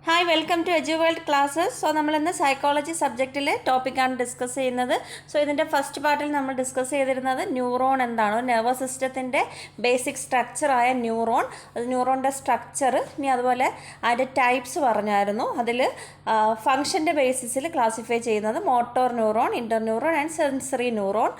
Hi welcome to Eduworld classes. So നമ്മളിന്ന് psychology സബ്ജക്റ്റിലെ ടോപ്പിക്കാണ് ഡിസ്കസ് ചെയ്യുന്നത്. സോ ഇതിൻ്റെ ഫസ്റ്റ് പാർട്ടിൽ നമ്മൾ ഡിസ്കസ് ചെയ്തിരുന്നത് ന്യൂറോൺ എന്താണ്, നെർവസ് സിസ്റ്റത്തിൻ്റെ ബേസിക് സ്ട്രക്ചറായ ന്യൂറോൺ, ന്യൂറോണിൻ്റെ സ്ട്രക്ചർ, ഇനി അതുപോലെ അതിൻ്റെ ടൈപ്സ് പറഞ്ഞായിരുന്നു. അതിൽ ഫങ്ഷൻ്റെ ബേസിസിൽ ക്ലാസിഫൈ ചെയ്യുന്നത് motor neuron, inter neuron and sensory neuron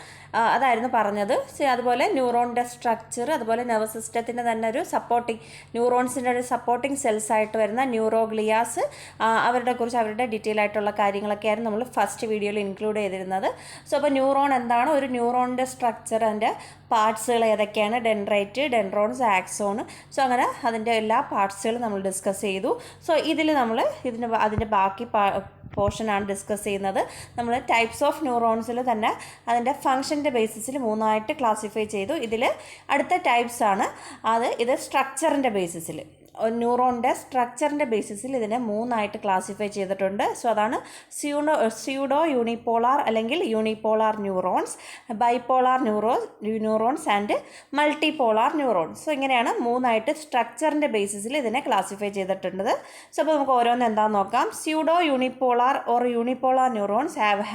അതായിരുന്നു പറഞ്ഞത്. അതുപോലെ ന്യൂറോണിൻ്റെ സ്ട്രക്ചർ, അതുപോലെ നെർവസ് സിസ്റ്റത്തിൻ്റെ തന്നെ ഒരു സപ്പോർട്ടിങ് ന്യൂറോൺസിൻ്റെ ഒരു സപ്പോർട്ടിങ് സെൽസ് ആയിട്ട് വരുന്ന ന്യൂറോഗ്ലിയാസ്, അവരുടെ ഡീറ്റെയിൽ ആയിട്ടുള്ള കാര്യങ്ങളൊക്കെയായിരുന്നു നമ്മൾ ഫസ്റ്റ് വീഡിയോയിൽ ഇൻക്ലൂഡ് ചെയ്തിരുന്നത്. സോ അപ്പോൾ ന്യൂറോൺ എന്താണ്, ഒരു ന്യൂറോണിൻ്റെ സ്ട്രക്ചർ, അതിൻ്റെ പാർട്സുകൾ ഏതൊക്കെയാണ്, ഡെൻഡ്രൈറ്റ്, ഡെൻഡ്രോൺസ്, ആക്സോൺ. സോ അങ്ങനെ അതിൻ്റെ എല്ലാ പാർട്സുകളും നമ്മൾ ഡിസ്കസ് ചെയ്തു. സോ ഇതിൽ നമ്മൾ അതിൻ്റെ ബാക്കി പോർഷനാണ് ഡിസ്കസ് ചെയ്യുന്നത്. നമ്മൾ ടൈപ്സ് ഓഫ് ന്യൂറോൺസിൽ തന്നെ അതിൻ്റെ ഫങ്ഷൻ്റെ ബേസിസിൽ മൂന്നായിട്ട് ക്ലാസിഫൈ ചെയ്തു. ഇതിൽ അടുത്ത ടൈപ്സാണ് ഇത് സ്ട്രക്ചറിൻ്റെ ബേസിസിൽ, ന്യൂറോണിൻ്റെ സ്ട്രക്ചറിൻ്റെ ബേസിസിൽ ഇതിനെ മൂന്നായിട്ട് ക്ലാസിഫൈ ചെയ്തിട്ടുണ്ട്. സോ അതാണ് സ്യൂഡോ യൂണിപോളാർ അല്ലെങ്കിൽ unipolar neurons, bipolar neurons and multipolar neurons. So ഇങ്ങനെയാണ് മൂന്നായിട്ട് സ്ട്രക്ചറിൻ്റെ ബേസിസിൽ ഇതിനെ ക്ലാസിഫൈ ചെയ്തിട്ടുള്ളത്. സോ അപ്പോൾ നമുക്ക് ഓരോന്ന് എന്താണെന്ന് നോക്കാം. Pseudo unipolar or unipolar neurons have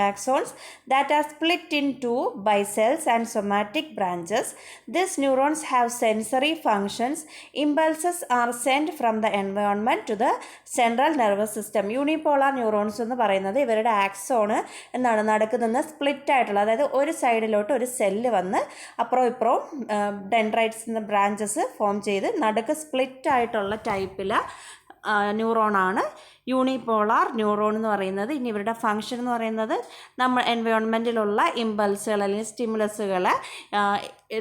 axons that are split in two by cells and somatic branches. These neurons have sensory functions. Impulses are sent from the environment to the central nervous system. Unipolar neurons എന്ന് പറയുന്നത് ഇവരുടെ axon എന്താണ് നടക്കുന്നത്, split ആയിട്ടുള്ള, അതായത് ഒരു സൈഡിലോട്ട് ഒരു സെല്ല് വന്ന് അപ്പുറവും ഇപ്പുറവും ഡെൻഡ്രൈറ്റ്സ് ബ്രാഞ്ചസ് ഫോം ചെയ്ത് നടുക്ക് സ്പ്ലിറ്റ് ആയിട്ടുള്ള ടൈപ്പിലെ ന്യൂറോണാണ് യൂണിപോളാർ ന്യൂറോൺ എന്ന് പറയുന്നത്. ഇനി ഇവരുടെ ഫങ്ഷൻ എന്ന് പറയുന്നത് നമ്മൾ എൻവയോൺമെൻറ്റിലുള്ള ഇമ്പൾസുകൾ അല്ലെങ്കിൽ സ്റ്റിമുലസുകളെ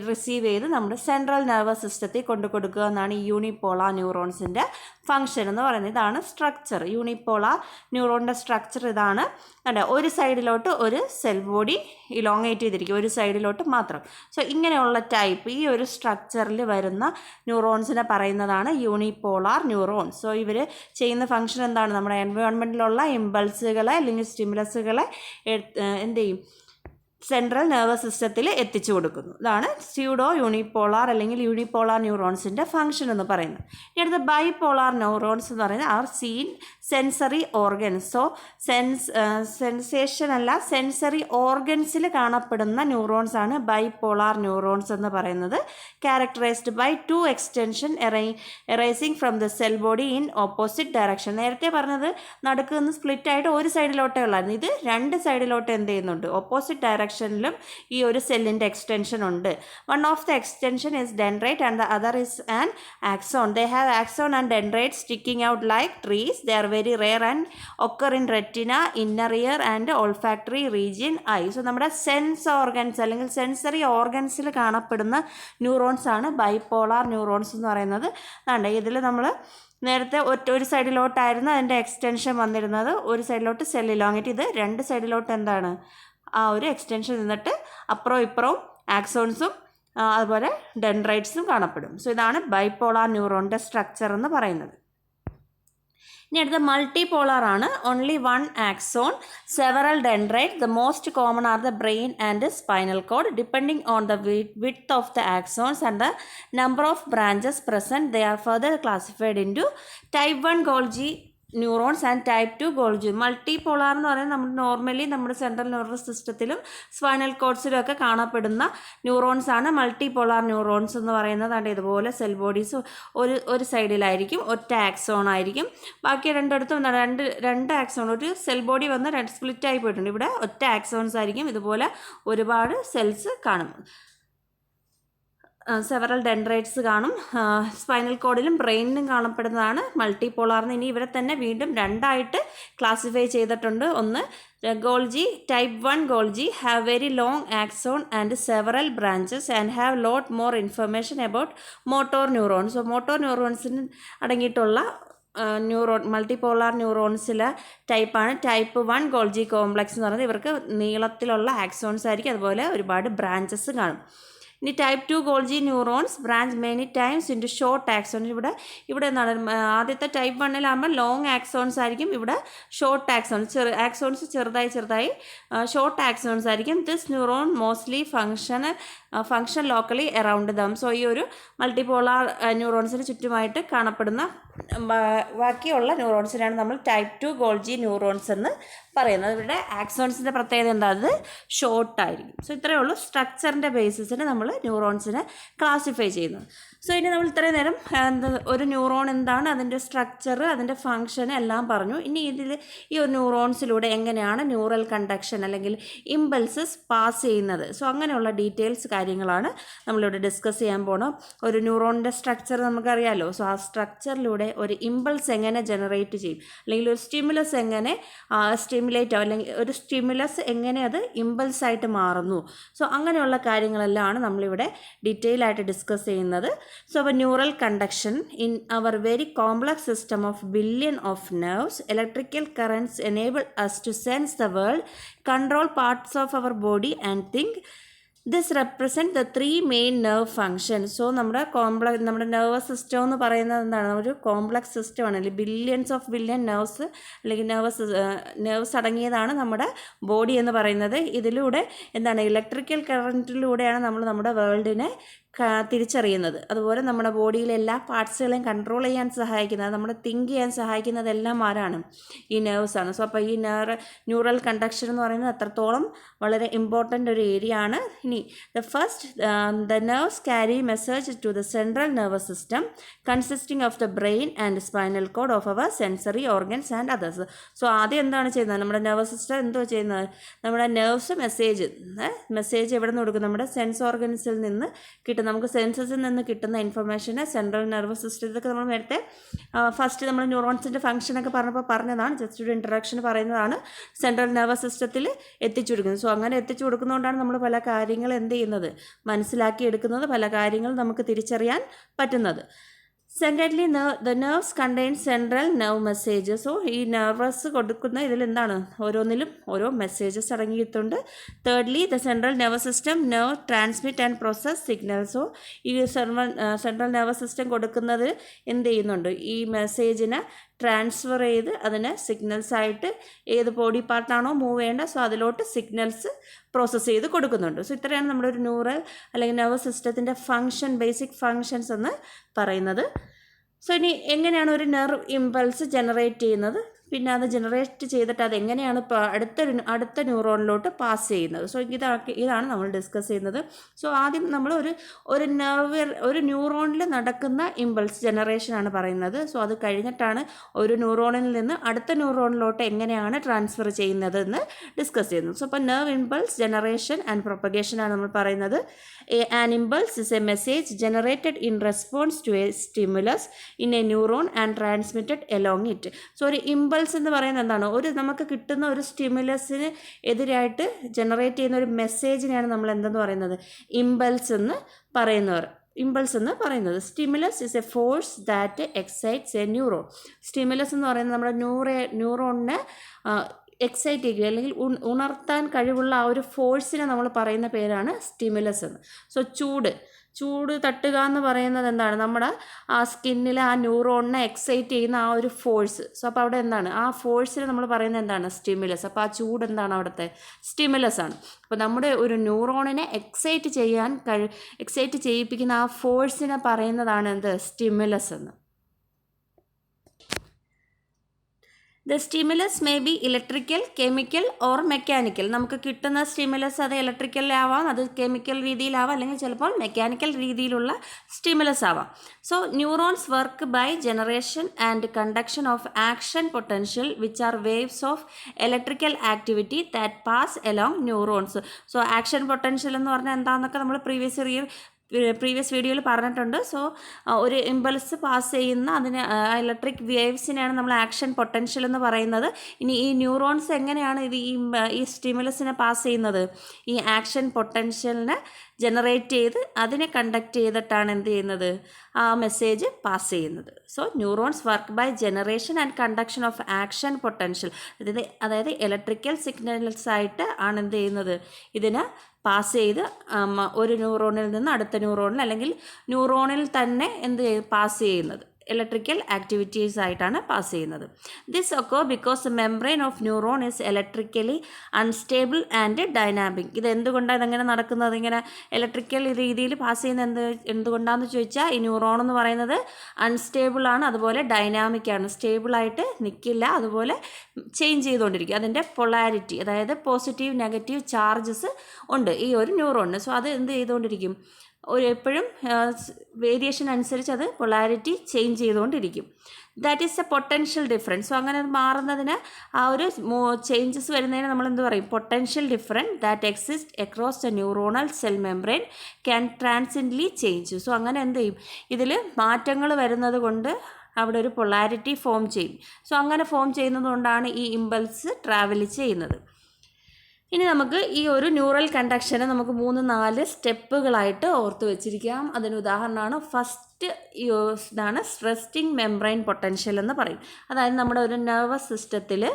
റിസീവ് ചെയ്ത് നമ്മുടെ സെൻട്രൽ നെർവസ് സിസ്റ്റത്തിൽ കൊണ്ടു കൊടുക്കുക എന്നാണ് ഈ യൂണിപോളാർ ന്യൂറോൺസിൻ്റെ ഫങ്ഷൻ എന്ന് പറയുന്നത്. ഇതാണ് സ്ട്രക്ചർ. യൂണിപോളാർ ന്യൂറോണിൻ്റെ സ്ട്രക്ചർ ഇതാണ്. അതെ, ഒരു സൈഡിലോട്ട് ഒരു സെൽ ബോഡി ഇലോങ്ങേറ്റ് ചെയ്തിരിക്കും, ഒരു സൈഡിലോട്ട് മാത്രം. സോ ഇങ്ങനെയുള്ള ടൈപ്പ് ഈ ഒരു സ്ട്രക്ചറിൽ വരുന്ന ന്യൂറോൺസിനെ പറയുന്നതാണ് യൂണിപോളാർ ന്യൂറോൺസ്. സോ ഇവർ ചെയ്യുന്ന ഫങ്ഷൻ എന്താണ്, നമ്മുടെ എൻവയോൺമെൻറ്റിലുള്ള ഇമ്പൾസുകളെ അല്ലെങ്കിൽ സ്റ്റിമുലസുകളെ എന്ത് ചെയ്യും, സെൻട്രൽ നെർവസ് സിസ്റ്റത്തിൽ എത്തിച്ചു കൊടുക്കുന്നു. ഇതാണ് സ്യൂഡോ യൂണിപോളാർ അല്ലെങ്കിൽ യൂണിപോളാർ ന്യൂറോൺസിൻ്റെ ഫങ്ഷൻ എന്ന് പറയുന്നത്. ഇനി അടുത്ത ബൈപോളാർ ന്യൂറോൺസ് എന്ന് പറയുന്നത് are seen sensory organs. So sensation അല്ല, സെൻസറി ഓർഗൻസിൽ കാണപ്പെടുന്ന ന്യൂറോൺസ് ആണ് ബൈപോളാർ ന്യൂറോൺസ് എന്ന് പറയുന്നത്. Characterised by two extension arising from the cell body in opposite direction. നേരത്തെ പറഞ്ഞത് നടുക്ക് നിന്ന് സ്പ്ലിറ്റ് ആയിട്ട് ഒരു സൈഡിലോട്ടേ ഉള്ളായിരുന്നു, ഇത് രണ്ട് സൈഡിലോട്ട് എന്ത് ചെയ്യുന്നുണ്ട്, ഓപ്പോസിറ്റ് ഡയറക്ഷനിലും ഈ ഒരു സെല്ലിൻ്റെ എക്സ്റ്റൻഷൻ ഉണ്ട്. One of the extension is dendrite and the other is an axon. They have axon and dendrite sticking out like trees. They are very rare and occur in retina, inner year and olfactory region I. So നമ്മുടെ sense organs അല്ലെങ്കിൽ sensory ഓർഗൻസിൽ കാണപ്പെടുന്ന neurons ആണ് bipolar neurons എന്ന് പറയുന്നത്. അതാണ്ട് ഇതിൽ നമ്മൾ നേരത്തെ ഒരു സൈഡിലോട്ടായിരുന്നു അതിൻ്റെ എക്സ്റ്റൻഷൻ വന്നിരുന്നത്, ഒരു സൈഡിലോട്ട് സെൽ ഇലോങ്ങേറ്റ്, ഇത് രണ്ട് സൈഡിലോട്ട് എന്താണ് ആ ഒരു എക്സ്റ്റൻഷൻ നിന്നിട്ട് അപ്പുറവും ഇപ്പുറവും ആക്സോൺസും അതുപോലെ ഡെൻഡ്രൈറ്റ്സും കാണപ്പെടും. സോ ഇതാണ് ബൈപോളാർ ന്യൂറോണിൻ്റെ സ്ട്രക്ചർ എന്ന് പറയുന്നത്. ഇനി അടുത്ത മൾട്ടിപോളാർ ആണ്. Only one axon, several dendrite. The most common are the brain and spinal cord. Depending on the width of the axons and the number of branches present, they are further classified into type 1 Golgi neurons and type 2 Golgi. Multipolar എന്ന് പറയുന്നത് നമ്മൾ normally നമ്മുടെ central nervous സിസ്റ്റത്തിലും spinal കോഡ്സിലും ഒക്കെ കാണപ്പെടുന്ന neurons ആണ് multipolar neurons എന്ന് പറയുന്നത്. അതുകൊണ്ട് ഇതുപോലെ സെൽ ബോഡീസ് ഒരു സൈഡിലായിരിക്കും, ഒറ്റ ആക്സോൺ ആയിരിക്കും. ബാക്കി രണ്ടിടത്തും രണ്ട് ആക്സോൺ, ഒരു സെൽ ബോഡി വന്ന് സ്പ്ലിറ്റ് ആയി പോയിട്ടുണ്ട്, ഇവിടെ ഒറ്റ ആക്സോൺസ് ആയിരിക്കും. ഇതുപോലെ ഒരുപാട് സെൽസ് കാണും, സെവറൽ ഡെൻഡ്രൈറ്റ്സ് കാണും. സ്പൈനൽ കോഡിലും ബ്രെയിനിലും കാണപ്പെടുന്നതാണ് മൾട്ടിപോളാർ. ഇനി ഇവരെ തന്നെ വീണ്ടും രണ്ടായിട്ട് ക്ലാസിഫൈ ചെയ്തിട്ടുണ്ട്. ഒന്ന് Golgi, type 1 Golgi have very long axon and several branches and have lot more information about motor neurons. So motor ന്യൂറോൺസിന് അടങ്ങിയിട്ടുള്ള മൾട്ടിപോളാർ ന്യൂറോൺസിലെ ടൈപ്പാണ് ടൈപ്പ് 1 ഗോൾജി കോംപ്ലക്സ് എന്ന് പറയുന്നത്. ഇവർക്ക് നീളത്തിലുള്ള ആക്സോൺസ് ആയിരിക്കും, അതുപോലെ ഒരുപാട് ബ്രാഞ്ചസ് കാണും. ഇനി type 2 Golgi neurons branch many times into short axons. ഇവിടെ എന്താണ്, ആദ്യത്തെ ടൈപ്പ് 1 ലോങ് ആക്സോൺസ് ആയിരിക്കും, ഇവിടെ ഷോർട്ട് ആക്സോൺസ് ചെറുതായി ഷോർട്ട് ആക്സോൺസ് ആയിരിക്കും. This neuron mostly function function locally around dum. So ഈ ഒരു മൾട്ടിപോളാർ ന്യൂറോൺസിന് ചുറ്റുമായിട്ട് കാണപ്പെടുന്ന ബാക്കിയുള്ള ന്യൂറോൺസിനാണ് നമ്മൾ ടൈപ്പ് 2 ഗോൾജി ന്യൂറോൺസ് എന്ന് പറയുന്നത്. ഇവിടെ ആക്സോൺസിൻ്റെ പ്രത്യേകത എന്താ, അത് ഷോർട്ടായിരിക്കും. സോ ഇത്രയേ ഉള്ളൂ സ്ട്രക്ചറിൻ്റെ ബേസിസിന് നമ്മൾ ന്യൂറോൺസിനെ ക്ലാസിഫൈ ചെയ്യുന്നത്. സോ ഇനി നമ്മൾ ഇത്രയും നേരം ഒരു ന്യൂറോൺ എന്താണ്, അതിൻ്റെ സ്ട്രക്ചർ, അതിൻ്റെ ഫങ്ഷൻ എല്ലാം പറഞ്ഞു. ഇനി ഇതിൽ ഈ ഒരു ന്യൂറോൺസിലൂടെ എങ്ങനെയാണ് ന്യൂറൽ കണ്ടക്ഷൻ അല്ലെങ്കിൽ ഇമ്പൾസസ് പാസ് ചെയ്യുന്നത്, സോ അങ്ങനെയുള്ള ഡീറ്റെയിൽസ് കാര്യങ്ങളാണ് നമ്മളിവിടെ ഡിസ്കസ് ചെയ്യാൻ പോകണം. ഒരു ന്യൂറോണിൻ്റെ സ്ട്രക്ചർ നമുക്കറിയാമല്ലോ. സോ ആ സ്ട്രക്ചറിലൂടെ ഒരു ഇമ്പൾസ് എങ്ങനെ ജനറേറ്റ് ചെയ്യും, അല്ലെങ്കിൽ ഒരു സ്റ്റിമുലസ് എങ്ങനെ സ്റ്റിമുലേറ്റ് ആവും, അല്ലെങ്കിൽ ഒരു സ്റ്റിമുലസ് എങ്ങനെ അത് ഇമ്പൾസായിട്ട് മാറുന്നു. സോ അങ്ങനെയുള്ള കാര്യങ്ങളെല്ലാം നമ്മളിവിടെ ഡീറ്റെയിൽ ആയിട്ട് ഡിസ്കസ് ചെയ്യുന്നത്. So our neural conduction in our very complex system of billion of nerves, electrical currents enable us to sense the world, control parts of our body and think. This represent the 3 main nerve functions. So നമ്മുടെ nervous system എന്ന് പറയുന്നത് എന്താണ്, ഒരു complex സിസ്റ്റമാണ്. അല്ലെങ്കിൽ billion nerves അല്ലെങ്കിൽ nerves അടങ്ങിയതാണ് നമ്മുടെ ബോഡി എന്ന് പറയുന്നത്. ഇതിലൂടെ എന്താണ്, ഇലക്ട്രിക്കൽ കറൻറ്റിലൂടെയാണ് നമ്മൾ നമ്മുടെ വേൾഡിനെ തിരിച്ചറിയുന്നത്. അതുപോലെ നമ്മുടെ ബോഡിയിലെ എല്ലാ പാർട്സുകളെയും കൺട്രോൾ ചെയ്യാൻ സഹായിക്കുന്നത്, നമ്മുടെ തിങ്ക് ചെയ്യാൻ സഹായിക്കുന്നതെല്ലാം ആരാണ്, ഈ നെർവ്സാണ്. സോ അപ്പോൾ ഈ ന്യൂറൽ കണ്ടക്ഷൻ എന്ന് പറയുന്നത് അത്രത്തോളം വളരെ ഇമ്പോർട്ടൻ്റ് ഒരു ഏരിയ ആണ്. ഇനി the nerves carry message to the central nervous system consisting of the brain and spinal cord of our sensory organs and others. So ആദ്യം എന്താണ് ചെയ്യുന്നത്, നമ്മുടെ നെർവസ് സിസ്റ്റം എന്തോ ചെയ്യുന്നത്, നമ്മുടെ നെർവ്സ് മെസ്സേജ് എവിടെ നിന്ന് കൊടുക്കും, നമ്മുടെ സെൻസ് ഓർഗൻസിൽ നിന്ന് കിട്ടും. നമുക്ക് സെൻസസിൽ നിന്ന് കിട്ടുന്ന ഇൻഫർമേഷനെ സെൻട്രൽ നെർവസ് സിസ്റ്റത്തിലൊക്കെ നമ്മൾ നേരത്തെ ഫസ്റ്റ് നമ്മൾ ന്യൂറോൺസിൻ്റെ ഫംഗ്ഷനൊക്കെ പറഞ്ഞതാണ്, ജസ്റ്റ് ഒരു ഇൻട്രഡക്ഷൻ പറയുന്നതാണ്, സെൻട്രൽ നെർവസ് സിസ്റ്റത്തിൽ എത്തിച്ചു കൊടുക്കുന്നത്. സോ അങ്ങനെ എത്തിച്ചു കൊടുക്കുന്നതുകൊണ്ടാണ് നമ്മൾ പല കാര്യങ്ങൾ എന്ത് ചെയ്യുന്നത്, മനസ്സിലാക്കി എടുക്കുന്നത്, പല കാര്യങ്ങൾ നമുക്ക് തിരിച്ചറിയാൻ പറ്റുന്നത്. Secondly the nerves contain central nerve messages. So ഈ നെർവസ് കൊടുക്കുന്ന ഇതിൽ എന്താണ്, ഓരോന്നിലും ഓരോ മെസ്സേജസ് അടങ്ങിയിട്ടുണ്ട്. Thirdly the central nervous system transmit and process signals. So ഈ സെൻട്രൽ നെർവസ് സിസ്റ്റം കൊടുക്കുന്നത് എന്ത് ചെയ്യുന്നുണ്ട്, ഈ മെസ്സേജിനെ ട്രാൻസ്ഫർ ചെയ്ത് അതിനെ സിഗ്നൽസ് ആയിട്ട് ഏത് ബോഡി പാർട്ടാണോ മൂവ് ചെയ്യേണ്ടത്, സോ അതിലോട്ട് സിഗ്നൽസ് പ്രോസസ്സ് ചെയ്ത് കൊടുക്കുന്നുണ്ട്. സോ ഇത്രയാണ് നമ്മുടെ ഒരു ന്യൂറൽ അല്ലെങ്കിൽ നെർവസ് സിസ്റ്റത്തിൻ്റെ ഫങ്ഷൻ, ബേസിക് ഫങ്ഷൻസ് എന്ന് പറയുന്നത്. സോ ഇനി എങ്ങനെയാണ് ഒരു നെർവ് ഇമ്പൾസ് ജനറേറ്റ് ചെയ്യുന്നത്, പിന്നെ അത് ജനറേറ്റ് ചെയ്തിട്ട് അതെങ്ങനെയാണ് ഇപ്പോൾ അടുത്ത ന്യൂറോണിലോട്ട് പാസ് ചെയ്യുന്നത്. സോ ഇതാണ് നമ്മൾ ഡിസ്കസ് ചെയ്യുന്നത്. സോ ആദ്യം നമ്മൾ ഒരു ന്യൂറോണിൽ നടക്കുന്ന ഇമ്പൾസ് ജനറേഷനാണ് പറയുന്നത്. സോ അത് കഴിഞ്ഞിട്ടാണ് ഒരു ന്യൂറോണിൽ നിന്ന് അടുത്ത ന്യൂറോണിലോട്ട് എങ്ങനെയാണ് ട്രാൻസ്ഫർ ചെയ്യുന്നത് എന്ന് ഡിസ്കസ് ചെയ്യുന്നത്. സോ അപ്പോൾ നെർവ് ഇമ്പൾസ് ജനറേഷൻ ആൻഡ് പ്രൊപ്പഗേഷനാണ് നമ്മൾ പറയുന്നത്. An impulse is a message generated in response to a stimulus in a neuron and transmitted along it. So ഒരു ഇമ്പൾസ് എന്ന് പറയുന്നത് എന്താണ്, നമുക്ക് കിട്ടുന്ന ഒരു സ്റ്റിമുലസിന് എതിരായിട്ട് ജനറേറ്റ് ചെയ്യുന്ന ഒരു മെസ്സേജിനെയാണ് നമ്മൾ എന്തെന്ന് പറയുന്നത്, ഇമ്പൾസ് എന്ന് പറയുന്നത്. Stimulus is A force that excites A neuron. Stimulus എന്ന് പറയുന്നത് നമ്മുടെ ന്യൂറോണിനെ എക്സൈറ്റ് ചെയ്യുക അല്ലെങ്കിൽ ഉണർത്താൻ കഴിവുള്ള ആ ഒരു ഫോഴ്സിനെ നമ്മൾ പറയുന്ന പേരാണ് സ്റ്റിമുലസ് എന്ന്. സോ ചൂട് തട്ടുക എന്ന് പറയുന്നത് എന്താണ്, നമ്മുടെ ആ സ്കിന്നിലെ ആ ന്യൂറോണിനെ എക്സൈറ്റ് ചെയ്യുന്ന ആ ഒരു ഫോഴ്സ്. സോ അപ്പോൾ അവിടെ എന്താണ്, ആ ഫോഴ്സിനെ നമ്മൾ പറയുന്നത് എന്താണ്, സ്റ്റിമുലസ്. അപ്പോൾ ആ ചൂട് എന്താണ്, അവിടുത്തെ സ്റ്റിമുലസ് ആണ്. അപ്പോൾ നമ്മുടെ ഒരു ന്യൂറോണിനെ എക്സൈറ്റ് ചെയ്യിപ്പിക്കുന്ന ആ ഫോഴ്സിനെ പറയുന്നതാണ് എന്ത്, സ്റ്റിമുലസ് എന്ന്. The stimulus may be electrical, chemical or mechanical. നമുക്ക് കിട്ടുന്ന സ്റ്റിമുലസ് അത് ഇലക്ട്രിക്കലാവാം, അത് കെമിക്കൽ രീതിയിലാവാം, അല്ലെങ്കിൽ ചിലപ്പോൾ മെക്കാനിക്കൽ രീതിയിലുള്ള സ്റ്റിമുലസ് ആവാം. So neurons work by generation and conduction of action potential which are waves of electrical activity that pass along neurons. So action potential എന്ന് പറഞ്ഞാൽ എന്താണെന്നൊക്കെ നമ്മൾ പ്രീവിയസ് വീഡിയോയിൽ പറഞ്ഞിട്ടുണ്ട്. സോ ഒരു ഇമ്പൾസ് പാസ് ചെയ്യുന്ന അതിന് ഇലക്ട്രിക് വേവ്സിനെയാണ് നമ്മൾ ആക്ഷൻ പൊട്ടൻഷ്യൽ എന്ന് പറയുന്നത്. ഇനി ഈ ന്യൂറോൺസ് എങ്ങനെയാണ് ഈ സ്റ്റിമുലസിനെ പാസ് ചെയ്യുന്നത്, ഈ ആക്ഷൻ പൊട്ടൻഷ്യലിനെ ജനറേറ്റ് ചെയ്ത് അതിനെ കണ്ടക്ട് ചെയ്തിട്ടാണ് എന്ത് ചെയ്യുന്നത്, ആ മെസ്സേജ് പാസ് ചെയ്യുന്നത്. So neurons work by generation and conduction of action potential. അതായത് ഇലക്ട്രിക്കൽ സിഗ്നൽസ് ആയിട്ട് ആണ് എന്ത് ചെയ്യുന്നത്, ഇതിനെ പാസ് ചെയ്ത് ഒരു ന്യൂറോണിൽ നിന്ന് അടുത്ത ന്യൂറോണിൽ അല്ലെങ്കിൽ ന്യൂറോണിൽ തന്നെ പാസ് ചെയ്യുന്നത്. ഇലക്ട്രിക്കൽ ആക്ടിവിറ്റീസ് ആയിട്ടാണ് പാസ് ചെയ്യുന്നത്. This occur because the membrane of neuron is electrically unstable and dynamic. ഇത് എന്തുകൊണ്ടാണ് ഇതെങ്ങനെ നടക്കുന്നത്, ഇങ്ങനെ ഇലക്ട്രിക്കൽ രീതിയിൽ പാസ് ചെയ്യുന്ന എന്തുകൊണ്ടാണെന്ന് ചോദിച്ചാൽ ഈ ന്യൂറോൺ എന്ന് പറയുന്നത് അൺസ്റ്റേബിളാണ്, അതുപോലെ ഡൈനാമിക്കാണ്. സ്റ്റേബിളായിട്ട് നിൽക്കില്ല, അതുപോലെ ചേഞ്ച് ചെയ്തുകൊണ്ടിരിക്കും. അതിൻ്റെ പൊളാരിറ്റി, അതായത് പോസിറ്റീവ് നെഗറ്റീവ് ചാർജസ് ഉണ്ട് ഈ ഒരു ന്യൂറോണിന്. സോ അത് എന്ത് ചെയ്തുകൊണ്ടിരിക്കും, എപ്പോഴും വേരിയേഷൻ അനുസരിച്ച് അത് പൊളാരിറ്റി ചേഞ്ച് ചെയ്തുകൊണ്ടിരിക്കും. That is a potential difference. So അങ്ങനെ മാറുന്നതിന് ആ ഒരു ചേഞ്ചസ് വരുന്നതിന് നമ്മൾ എന്ത് പറയും, potential difference that exist across the neuronal cell membrane can transiently change. So അങ്ങനെ എന്ത് ചെയ്യും, ഇതിൽ മാറ്റങ്ങൾ വരുന്നത് കൊണ്ട് അവിടെ ഒരു പൊളാരിറ്റി ഫോം ചെയ്യും. സോ അങ്ങനെ ഫോം ചെയ്യുന്നത് കൊണ്ടാണ് ഈ ഇമ്പൾസ് ട്രാവൽ ചെയ്യുന്നത്. ഇനി നമുക്ക് ഈ ഒരു ന്യൂറൽ കണ്ടക്ഷനെ നമുക്ക് 3-4 സ്റ്റെപ്പുകളായിട്ട് ഓർത്ത് വെച്ചിരിക്കാം. അതിന് ഉദാഹരണമാണ് ഫസ്റ്റ് ഇതാണ് റെസ്റ്റിംഗ് മെംബ്രെയിൻ പൊട്ടൻഷ്യൽ എന്ന് പറയും. അതായത് നമ്മുടെ ഒരു നെർവസ് സിസ്റ്റത്തിൽ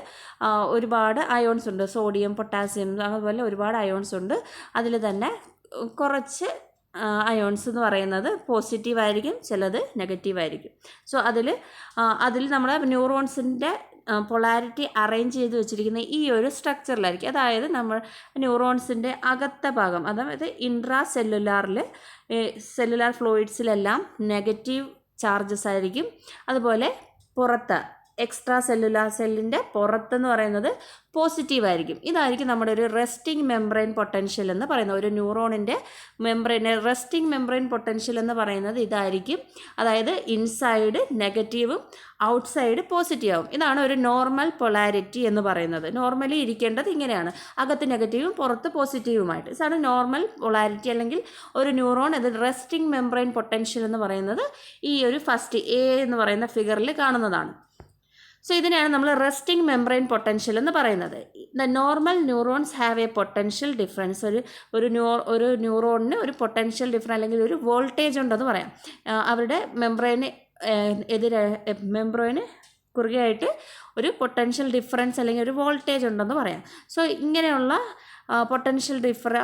ഒരുപാട് അയോൺസ് ഉണ്ട്, സോഡിയം, പൊട്ടാസ്യം, അതുപോലെ ഒരുപാട് അയോൺസ് ഉണ്ട്. അതിൽ തന്നെ കുറച്ച് അയോൺസ് എന്ന് പറയുന്നത് പോസിറ്റീവായിരിക്കും, ചിലത് നെഗറ്റീവായിരിക്കും. സോ അതിൽ നമ്മുടെ ന്യൂറോൺസിൻ്റെ പൊളാരിറ്റി അറേഞ്ച് ചെയ്ത് വെച്ചിരിക്കുന്ന ഈ ഒരു സ്ട്രക്ചറിലായിരിക്കും. അതായത് നമ്മൾ ന്യൂറോൺസിൻ്റെ അകത്തെ ഭാഗം, അതായത് ഇൻട്രാ സെല്ലുലാർ ഫ്ലൂയിഡ്സിലെല്ലാം നെഗറ്റീവ് ചാർജസ് ആയിരിക്കും. അതുപോലെ പുറത്ത് എക്സ്ട്രാ സെല്ലിൻ്റെ പുറത്തെന്ന് പറയുന്നത് പോസിറ്റീവായിരിക്കും. ഇതായിരിക്കും നമ്മുടെ ഒരു റെസ്റ്റിംഗ് മെംബ്രെയിൻ പൊട്ടൻഷ്യൽ എന്ന് പറയുന്നത്. ഒരു ന്യൂറോണിൻ്റെ റെസ്റ്റിംഗ് മെംബ്രെയിൻ പൊട്ടൻഷ്യൽ എന്ന് പറയുന്നത് ഇതായിരിക്കും. അതായത് ഇൻസൈഡ് നെഗറ്റീവും ഔട്ട്സൈഡ് പോസിറ്റീവും. ഇതാണ് ഒരു നോർമൽ പൊളാരിറ്റി എന്ന് പറയുന്നത്. നോർമലി ഇരിക്കേണ്ടത് ഇങ്ങനെയാണ്, അകത്ത് നെഗറ്റീവും പുറത്ത് പോസിറ്റീവുമായിട്ട്. ഇതാണ് നോർമൽ പൊളാരിറ്റി, അല്ലെങ്കിൽ ഒരു ന്യൂറോൺ അത് റെസ്റ്റിംഗ് മെംബ്രെയിൻ പൊട്ടൻഷ്യൽ എന്ന് പറയുന്നത് ഈ ഒരു ഫസ്റ്റ് എ എന്ന് പറയുന്ന ഫിഗറിൽ കാണുന്നതാണ്. സോ ഇതിനെയാണ് നമ്മൾ റെസ്റ്റിംഗ് മെംബ്രെയിൻ പൊട്ടൻഷ്യൽ എന്ന് പറയുന്നത്. The normal neurons have A potential difference. ഒരു ന്യൂറോണിന് ഒരു പൊട്ടൻഷ്യൽ ഡിഫറൻസ് അല്ലെങ്കിൽ ഒരു വോൾട്ടേജ് ഉണ്ടെന്ന് പറയാം. അവരുടെ മെംബ്രെയിന് കുറുകെയായിട്ട് ഒരു പൊട്ടൻഷ്യൽ ഡിഫറൻസ് അല്ലെങ്കിൽ ഒരു വോൾട്ടേജ് ഉണ്ടെന്ന് പറയാം. സോ ഇങ്ങനെയുള്ള പൊട്ടൻഷ്യൽ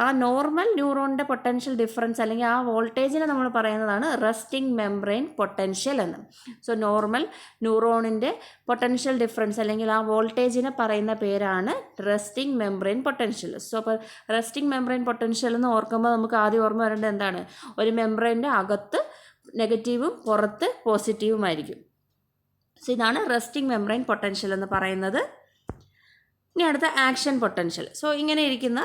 ആ നോർമൽ ന്യൂറോണിൻ്റെ പൊട്ടൻഷ്യൽ ഡിഫറൻസ് അല്ലെങ്കിൽ ആ വോൾട്ടേജിനെ നമ്മൾ പറയുന്നതാണ് റെസ്റ്റിംഗ് മെംബ്രെയിൻ പൊട്ടൻഷ്യൽ എന്ന്. സോ നോർമൽ ന്യൂറോണിൻ്റെ പൊട്ടൻഷ്യൽ ഡിഫറൻസ് അല്ലെങ്കിൽ ആ വോൾട്ടേജിനെ പറയുന്ന പേരാണ് റെസ്റ്റിംഗ് മെംബ്രെയിൻ പൊട്ടൻഷ്യൽ. സോ അപ്പോൾ റെസ്റ്റിംഗ് മെംബ്രെയിൻ പൊട്ടൻഷ്യൽ എന്ന് ഓർക്കുമ്പോൾ നമുക്ക് ആദ്യം ഓർമ്മ വരേണ്ടത് എന്താണ്, ഒരു മെംബ്രെയിൻ്റെ അകത്ത് നെഗറ്റീവും പുറത്ത് പോസിറ്റീവുമായിരിക്കും. സോ ഇതാണ് റെസ്റ്റിംഗ് മെംബ്രെയിൻ പൊട്ടൻഷ്യൽ എന്ന് പറയുന്നത്. ഇനി അടുത്ത ആക്ഷൻ പൊട്ടൻഷ്യൽ. സോ ഇങ്ങനെ ഇരിക്കുന്ന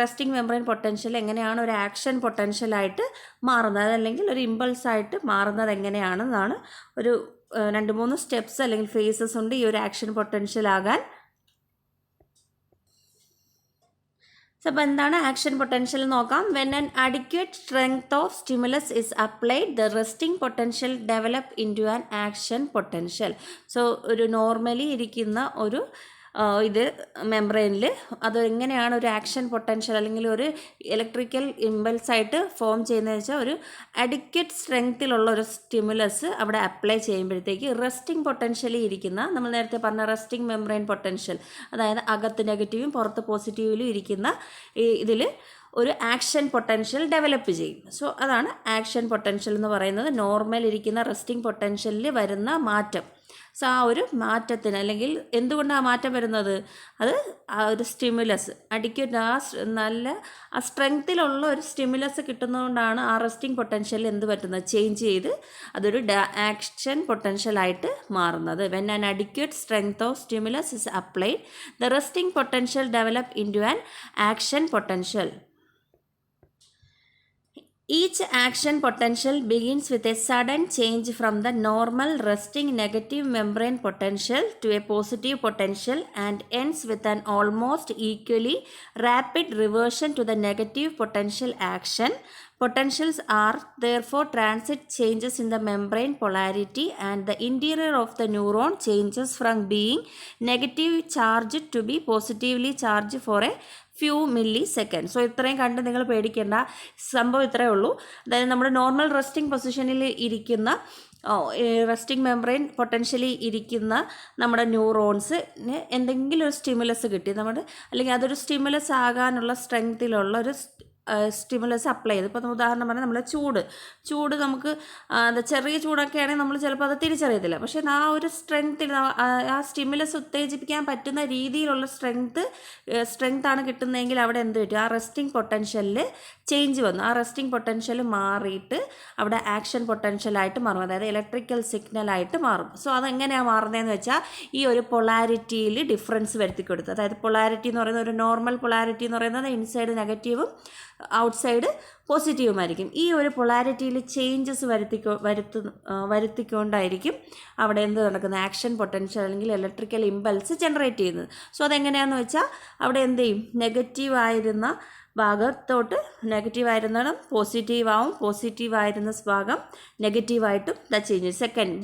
റെസ്റ്റിംഗ് മെംബ്രെയിൻ പൊട്ടൻഷ്യൽ എങ്ങനെയാണ് ഒരു ആക്ഷൻ പൊട്ടൻഷ്യലായിട്ട് മാറുന്നത്, അല്ലെങ്കിൽ ഒരു ഇമ്പൾസായിട്ട് മാറുന്നത് എങ്ങനെയാണെന്നാണ് ഒരു 2-3 സ്റ്റെപ്സ് അല്ലെങ്കിൽ ഫേസസ് ഉണ്ട് ഈ ഒരു ആക്ഷൻ പൊട്ടൻഷ്യൽ ആകാൻ. അപ്പോൾ എന്താണ് ആക്ഷൻ പൊട്ടൻഷ്യൽ നോക്കാം. When an adequate strength of stimulus is applied the resting potential develop into an action potential. So ഒരു നോർമലി ഇരിക്കുന്ന ഒരു ഇത് മെംബ്രെയിനിൽ അത് എങ്ങനെയാണ് ഒരു ആക്ഷൻ പൊട്ടൻഷ്യൽ അല്ലെങ്കിൽ ഒരു ഇലക്ട്രിക്കൽ ഇമ്പൾസായിട്ട് ഫോം ചെയ്യുന്നതെന്ന് വെച്ചാൽ ഒരു അഡിക്വേറ്റ് സ്ട്രെങ്ത്തിലുള്ള ഒരു സ്റ്റിമുലസ് അവിടെ അപ്ലൈ ചെയ്യുമ്പോഴത്തേക്ക് റെസ്റ്റിംഗ് പൊട്ടൻഷ്യലി ഇരിക്കുന്ന, നമ്മൾ നേരത്തെ പറഞ്ഞ റെസ്റ്റിംഗ് മെംബ്രെയിൻ പൊട്ടൻഷ്യൽ, അതായത് അകത്ത് നെഗറ്റീവും പുറത്ത് പോസിറ്റീവിലും ഇരിക്കുന്ന ഇതിൽ ഒരു ആക്ഷൻ പൊട്ടൻഷ്യൽ ഡെവലപ്പ് ചെയ്യും. സോ അതാണ് ആക്ഷൻ പൊട്ടൻഷ്യൽ എന്ന് പറയുന്നത്. നോർമൽ ഇരിക്കുന്ന റെസ്റ്റിംഗ് പൊട്ടൻഷ്യലിൽ വരുന്ന മാറ്റം. സോ ആ ഒരു മാറ്റത്തിന്, അല്ലെങ്കിൽ എന്തുകൊണ്ടാണ് ആ മാറ്റം വരുന്നത്, അത് ആ ഒരു സ്റ്റിമുലസ് അഡിക്വേറ്റ് നല്ല സ്ട്രെങ്ത്തിലുള്ള ഒരു സ്റ്റിമുലസ് കിട്ടുന്നതുകൊണ്ടാണ് ആ റെസ്റ്റിംഗ് പൊട്ടൻഷ്യൽ എന്ത് പറ്റുന്നത്, ചേഞ്ച് ചെയ്ത് അതൊരു ആക്ഷൻ പൊട്ടൻഷ്യലായിട്ട് മാറുന്നത്. When an adequate strength of stimulus is applied the resting potential develop into an action potential. Each action potential begins with a sudden change from the normal resting negative membrane potential to a positive potential and ends with an almost equally rapid reversion to the negative potential action. Potentials are therefore transit changes in the membrane polarity, and the interior of the neuron changes from being negative charged to be positively charged for a few milli second. So ഇത്രയും കണ്ട് നിങ്ങൾ പേടിക്കേണ്ട, സംഭവം ഇത്രയേ ഉള്ളൂ. അതായത് നമ്മുടെ normal resting പൊസിഷനിൽ ഇരിക്കുന്ന റെസ്റ്റിംഗ് മെംബ്രെയിൻ പൊട്ടൻഷ്യലി ഇരിക്കുന്ന നമ്മുടെ ന്യൂറോൺസിന് എന്തെങ്കിലും ഒരു സ്റ്റിമുലസ് കിട്ടി, അല്ലെങ്കിൽ അതൊരു സ്റ്റിമുലസ് ആകാനുള്ള സ്ട്രെങ്ത്തിലുള്ള ഒരു സ്റ്റിമുലസ് അപ്ലൈ ചെയ്ത്. ഇപ്പോൾ ഉദാഹരണം പറഞ്ഞാൽ നമ്മൾ ചൂട് നമുക്ക് ചെറിയ ചൂടൊക്കെ ആണെങ്കിൽ നമ്മൾ ചിലപ്പോൾ അത് തിരിച്ചറിയത്തില്ല. പക്ഷേ ആ ഒരു സ്ട്രെങ്ത്തിൽ ആ സ്റ്റിമുലസ് ഉത്തേജിപ്പിക്കാൻ പറ്റുന്ന രീതിയിലുള്ള സ്ട്രെങ്ത് ആണ് കിട്ടുന്നതെങ്കിൽ അവിടെ എന്ത് പറ്റും, ആ റെസ്റ്റിംഗ് പൊട്ടൻഷ്യലിൽ ചേഞ്ച് വന്നു. ആ റെസ്റ്റിംഗ് പൊട്ടൻഷ്യൽ മാറിയിട്ട് അവിടെ ആക്ഷൻ പൊട്ടൻഷ്യലായിട്ട് മാറും, അതായത് ഇലക്ട്രിക്കൽ സിഗ്നലായിട്ട് മാറും. സോ അതെങ്ങനെയാണ് മാറുന്നതെന്ന് വെച്ചാൽ ഈ ഒരു പൊളാരിറ്റിയിൽ ഡിഫറൻസ് വരുത്തി കൊടുത്തു. അതായത് പൊളാരിറ്റി എന്ന് പറയുന്നത് ഒരു നോർമൽ പൊളാരിറ്റി എന്ന് പറയുന്നത് ഇൻസൈഡ് നെഗറ്റീവും ഔട്ട്സൈഡ് പോസിറ്റീവുമായിരിക്കും. ഈ ഒരു പൊളാരിറ്റിയിൽ ചേഞ്ചസ് വരുത്തിക്കൊണ്ടായിരിക്കും അവിടെ എന്ത് നടക്കുന്നത്, ആക്ഷൻ പൊട്ടൻഷ്യൽ അല്ലെങ്കിൽ ഇലക്ട്രിക്കൽ ഇമ്പൾസ് ജനറേറ്റ് ചെയ്യുന്നത്. സോ അതെങ്ങനെയാണെന്ന് വെച്ചാൽ അവിടെ എന്ത് ചെയ്യും, നെഗറ്റീവായിരുന്ന ഭാഗത്തോട്ട് നെഗറ്റീവായിരുന്നിടം പോസിറ്റീവാവും, പോസിറ്റീവായിരുന്ന ഭാഗം നെഗറ്റീവായിട്ടും ചേഞ്ച്. സെക്കൻഡ്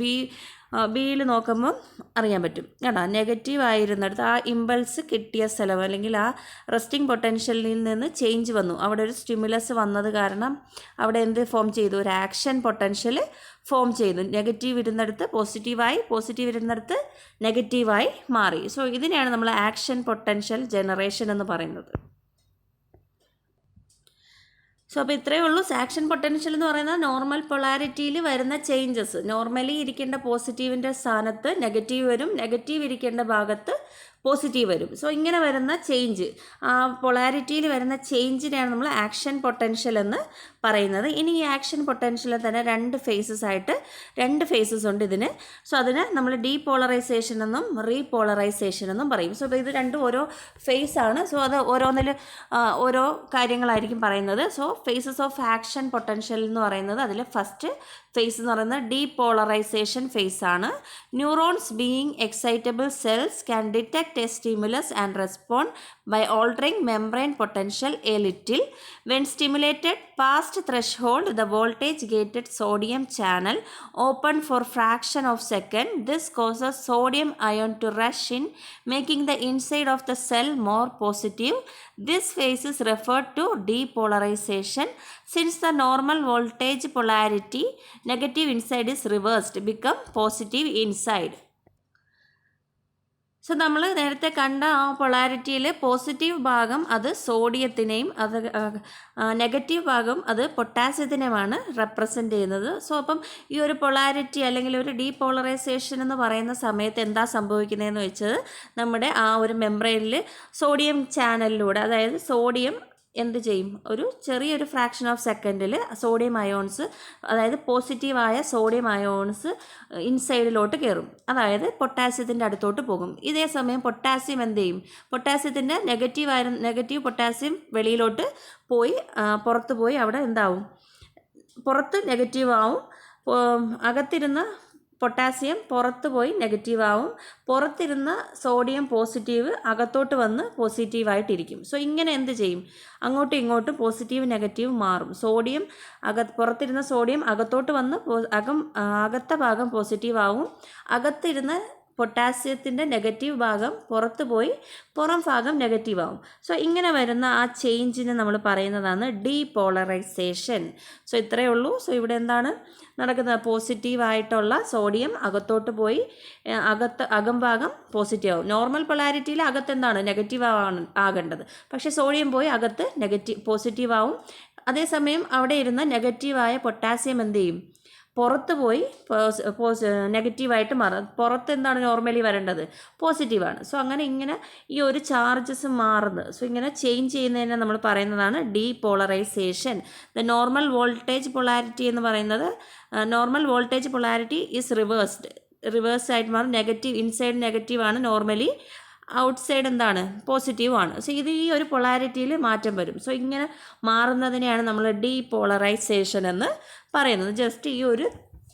ബിയിൽ നോക്കുമ്പോൾ അറിയാൻ പറ്റും കേട്ടോ, നെഗറ്റീവ് ആയിരുന്നിടത്ത് ആ ഇമ്പൾസ് കിട്ടിയ സ്ഥലം അല്ലെങ്കിൽ ആ റെസ്റ്റിംഗ് പൊട്ടൻഷ്യലിൽ നിന്ന് ചേഞ്ച് വന്നു. അവിടെ ഒരു സ്റ്റിമുലസ് വന്നത് കാരണം അവിടെ എന്ത് ഫോം ചെയ്തു, ഒരു ആക്ഷൻ പൊട്ടൻഷ്യൽ ഫോം ചെയ്തു. നെഗറ്റീവ് ഇരുന്നിടത്ത് പോസിറ്റീവ് ഇരുന്നിടത്ത് നെഗറ്റീവായി മാറി. സോ ഇതിനെയാണ് നമ്മൾ ആക്ഷൻ പൊട്ടൻഷ്യൽ ജനറേഷൻ എന്ന് പറയുന്നത്. സോ അപ്പോൾ ഇത്രയേ ഉള്ളൂ. ആക്ഷൻ പൊട്ടൻഷ്യൽ എന്ന് പറയുന്നത് നോർമൽ പൊളാരിറ്റിയിൽ വരുന്ന ചേഞ്ചസ്. നോർമലി ഇരിക്കേണ്ട പോസിറ്റീവിൻ്റെ സ്ഥാനത്ത് നെഗറ്റീവ് വരും, നെഗറ്റീവ് ഇരിക്കേണ്ട ഭാഗത്ത് പോസിറ്റീവ് വരും. സോ ഇങ്ങനെ വരുന്ന ചേഞ്ച്, ആ പൊളാരിറ്റിയിൽ വരുന്ന ചേഞ്ചിനെയാണ് നമ്മൾ ആക്ഷൻ പൊട്ടൻഷ്യൽ എന്ന് പറയുന്നത്. ഇനി ഈ ആക്ഷൻ പൊട്ടൻഷ്യലിൽ തന്നെ രണ്ട് ഫേസസ് ഉണ്ട് ഇതിന്. സോ അതിന് നമ്മൾ ഡീപോളറൈസേഷൻ എന്നും റീപോളറൈസേഷൻ എന്നും പറയും. സോ ഇത് രണ്ടും ഓരോ ഫേസ് ആണ്. സോ അത് ഓരോന്നിൽ ഓരോ കാര്യങ്ങളായിരിക്കും പറയുന്നത്. So phases of action potential എന്ന് പറയുന്നത് അതിൽ ഫസ്റ്റ് ഫേസ് എന്ന് പറയുന്നത് ഡീപോളറൈസേഷൻ ഫേസ് ആണ്. Neurons being excitable cells can detect a stimulus and respond by altering membrane potential a little. When stimulated past threshold, the voltage gated sodium channel open for fraction of second. This causes sodium ion to rush in, making the inside of the cell more positive. This phase is referred to depolarization. Since the normal voltage polarity, negative inside is reversed, become positive inside. So നമ്മൾ നേരത്തെ കണ്ട ആ പൊളാരിറ്റിയിൽ positive ഭാഗം അത് സോഡിയത്തിനെയും അത് negative ഭാഗം അത് പൊട്ടാസ്യത്തിനെയുമാണ് represent ചെയ്യുന്നത്. സോ അപ്പം ഈ ഒരു പൊളാരിറ്റി അല്ലെങ്കിൽ ഒരു ഡീപോളറൈസേഷൻ എന്ന് പറയുന്ന സമയത്ത് എന്താ സംഭവിക്കുന്നതെന്ന് വെച്ചത്, നമ്മുടെ ആ ഒരു മെംബ്രെയിനിൽ സോഡിയം ചാനലിലൂടെ, അതായത് സോഡിയം എന്ത് ചെയ്യും, ഒരു ചെറിയൊരു ഫ്രാക്ഷൻ ഓഫ് സെക്കൻഡിൽ സോഡിയം അയോൺസ്, അതായത് പോസിറ്റീവായ സോഡിയം അയോൺസ് ഇൻസൈഡിലോട്ട് കയറും, അതായത് പൊട്ടാസ്യത്തിൻ്റെ അടുത്തോട്ട് പോകും. ഇതേ സമയം പൊട്ടാസ്യം എന്ത് ചെയ്യും, പൊട്ടാസ്യത്തിൻ്റെ നെഗറ്റീവ് പൊട്ടാസ്യം വെളിയിലോട്ട് പോയി പുറത്ത് പോയി അവിടെ എന്താവും, പുറത്ത് നെഗറ്റീവ് ആവും, അകത്തിരുന്ന പൊട്ടാസ്യം പുറത്ത് പോയി നെഗറ്റീവ് ആവും, പുറത്തിരുന്ന സോഡിയം പോസിറ്റീവ് അകത്തോട്ട് വന്ന് പോസിറ്റീവായിട്ടിരിക്കും. സോ ഇങ്ങനെ എന്ത് ചെയ്യും, അങ്ങോട്ടും ഇങ്ങോട്ടും പോസിറ്റീവ് നെഗറ്റീവ് മാറും. സോഡിയം പുറത്തിരുന്ന സോഡിയം അകത്തോട്ട് വന്ന് അകത്ത ഭാഗം പോസിറ്റീവ് ആവും, അകത്തിരുന്ന പൊട്ടാസ്യത്തിൻ്റെ നെഗറ്റീവ് ഭാഗം പുറത്ത് പോയി പുറം ഭാഗം നെഗറ്റീവ് ആവും. സോ ഇങ്ങനെ വരുന്ന ആ ചേഞ്ചിനെ നമ്മൾ പറയുന്നതാണ് ഡീപോളറൈസേഷൻ. സോ ഇത്രയേ ഉള്ളൂ. സോ ഇവിടെ എന്താണ് നടക്കുന്നത്, പോസിറ്റീവായിട്ടുള്ള സോഡിയം അകത്തോട്ട് പോയി അകംഭാഗം പോസിറ്റീവ് ആവും. നോർമൽ പൊളാരിറ്റിയിൽ അകത്ത് എന്താണ് നെഗറ്റീവ് ആകേണ്ടത്, പക്ഷേ സോഡിയം പോയി അകത്ത് പോസിറ്റീവ് ആവും. അതേസമയം അവിടെ ഇരുന്ന നെഗറ്റീവായ പൊട്ടാസ്യം എന്ത് ചെയ്യും, പുറത്ത് പോയി നെഗറ്റീവായിട്ട് മാറും. പുറത്ത് എന്താണ് നോർമലി വരേണ്ടത്, പോസിറ്റീവാണ്. സോ അങ്ങനെ ഇങ്ങനെ ഈ ഒരു ചാർജസ് മാറുന്നത്, സോ ഇങ്ങനെ ചേഞ്ച് ചെയ്യുന്നതിനെ നമ്മൾ പറയുന്നതാണ് depolarisation. The normal voltage polarity എന്ന് പറയുന്നത്, normal voltage polarity is reverse ആയിട്ട് മാറും. നെഗറ്റീവ് ഇൻസൈഡ് നെഗറ്റീവാണ് നോർമലി, ഔട്ട്സൈഡ് എന്താണ് പോസിറ്റീവ് ആണ്. സോ ഇത് ഈ ഒരു പൊളാരിറ്റിയിൽ മാറ്റം വരും. സോ ഇങ്ങനെ മാറുന്നതിനെയാണ് നമ്മൾ ഡീപോളറൈസേഷൻ എന്ന് പറയുന്നത്. ജസ്റ്റ്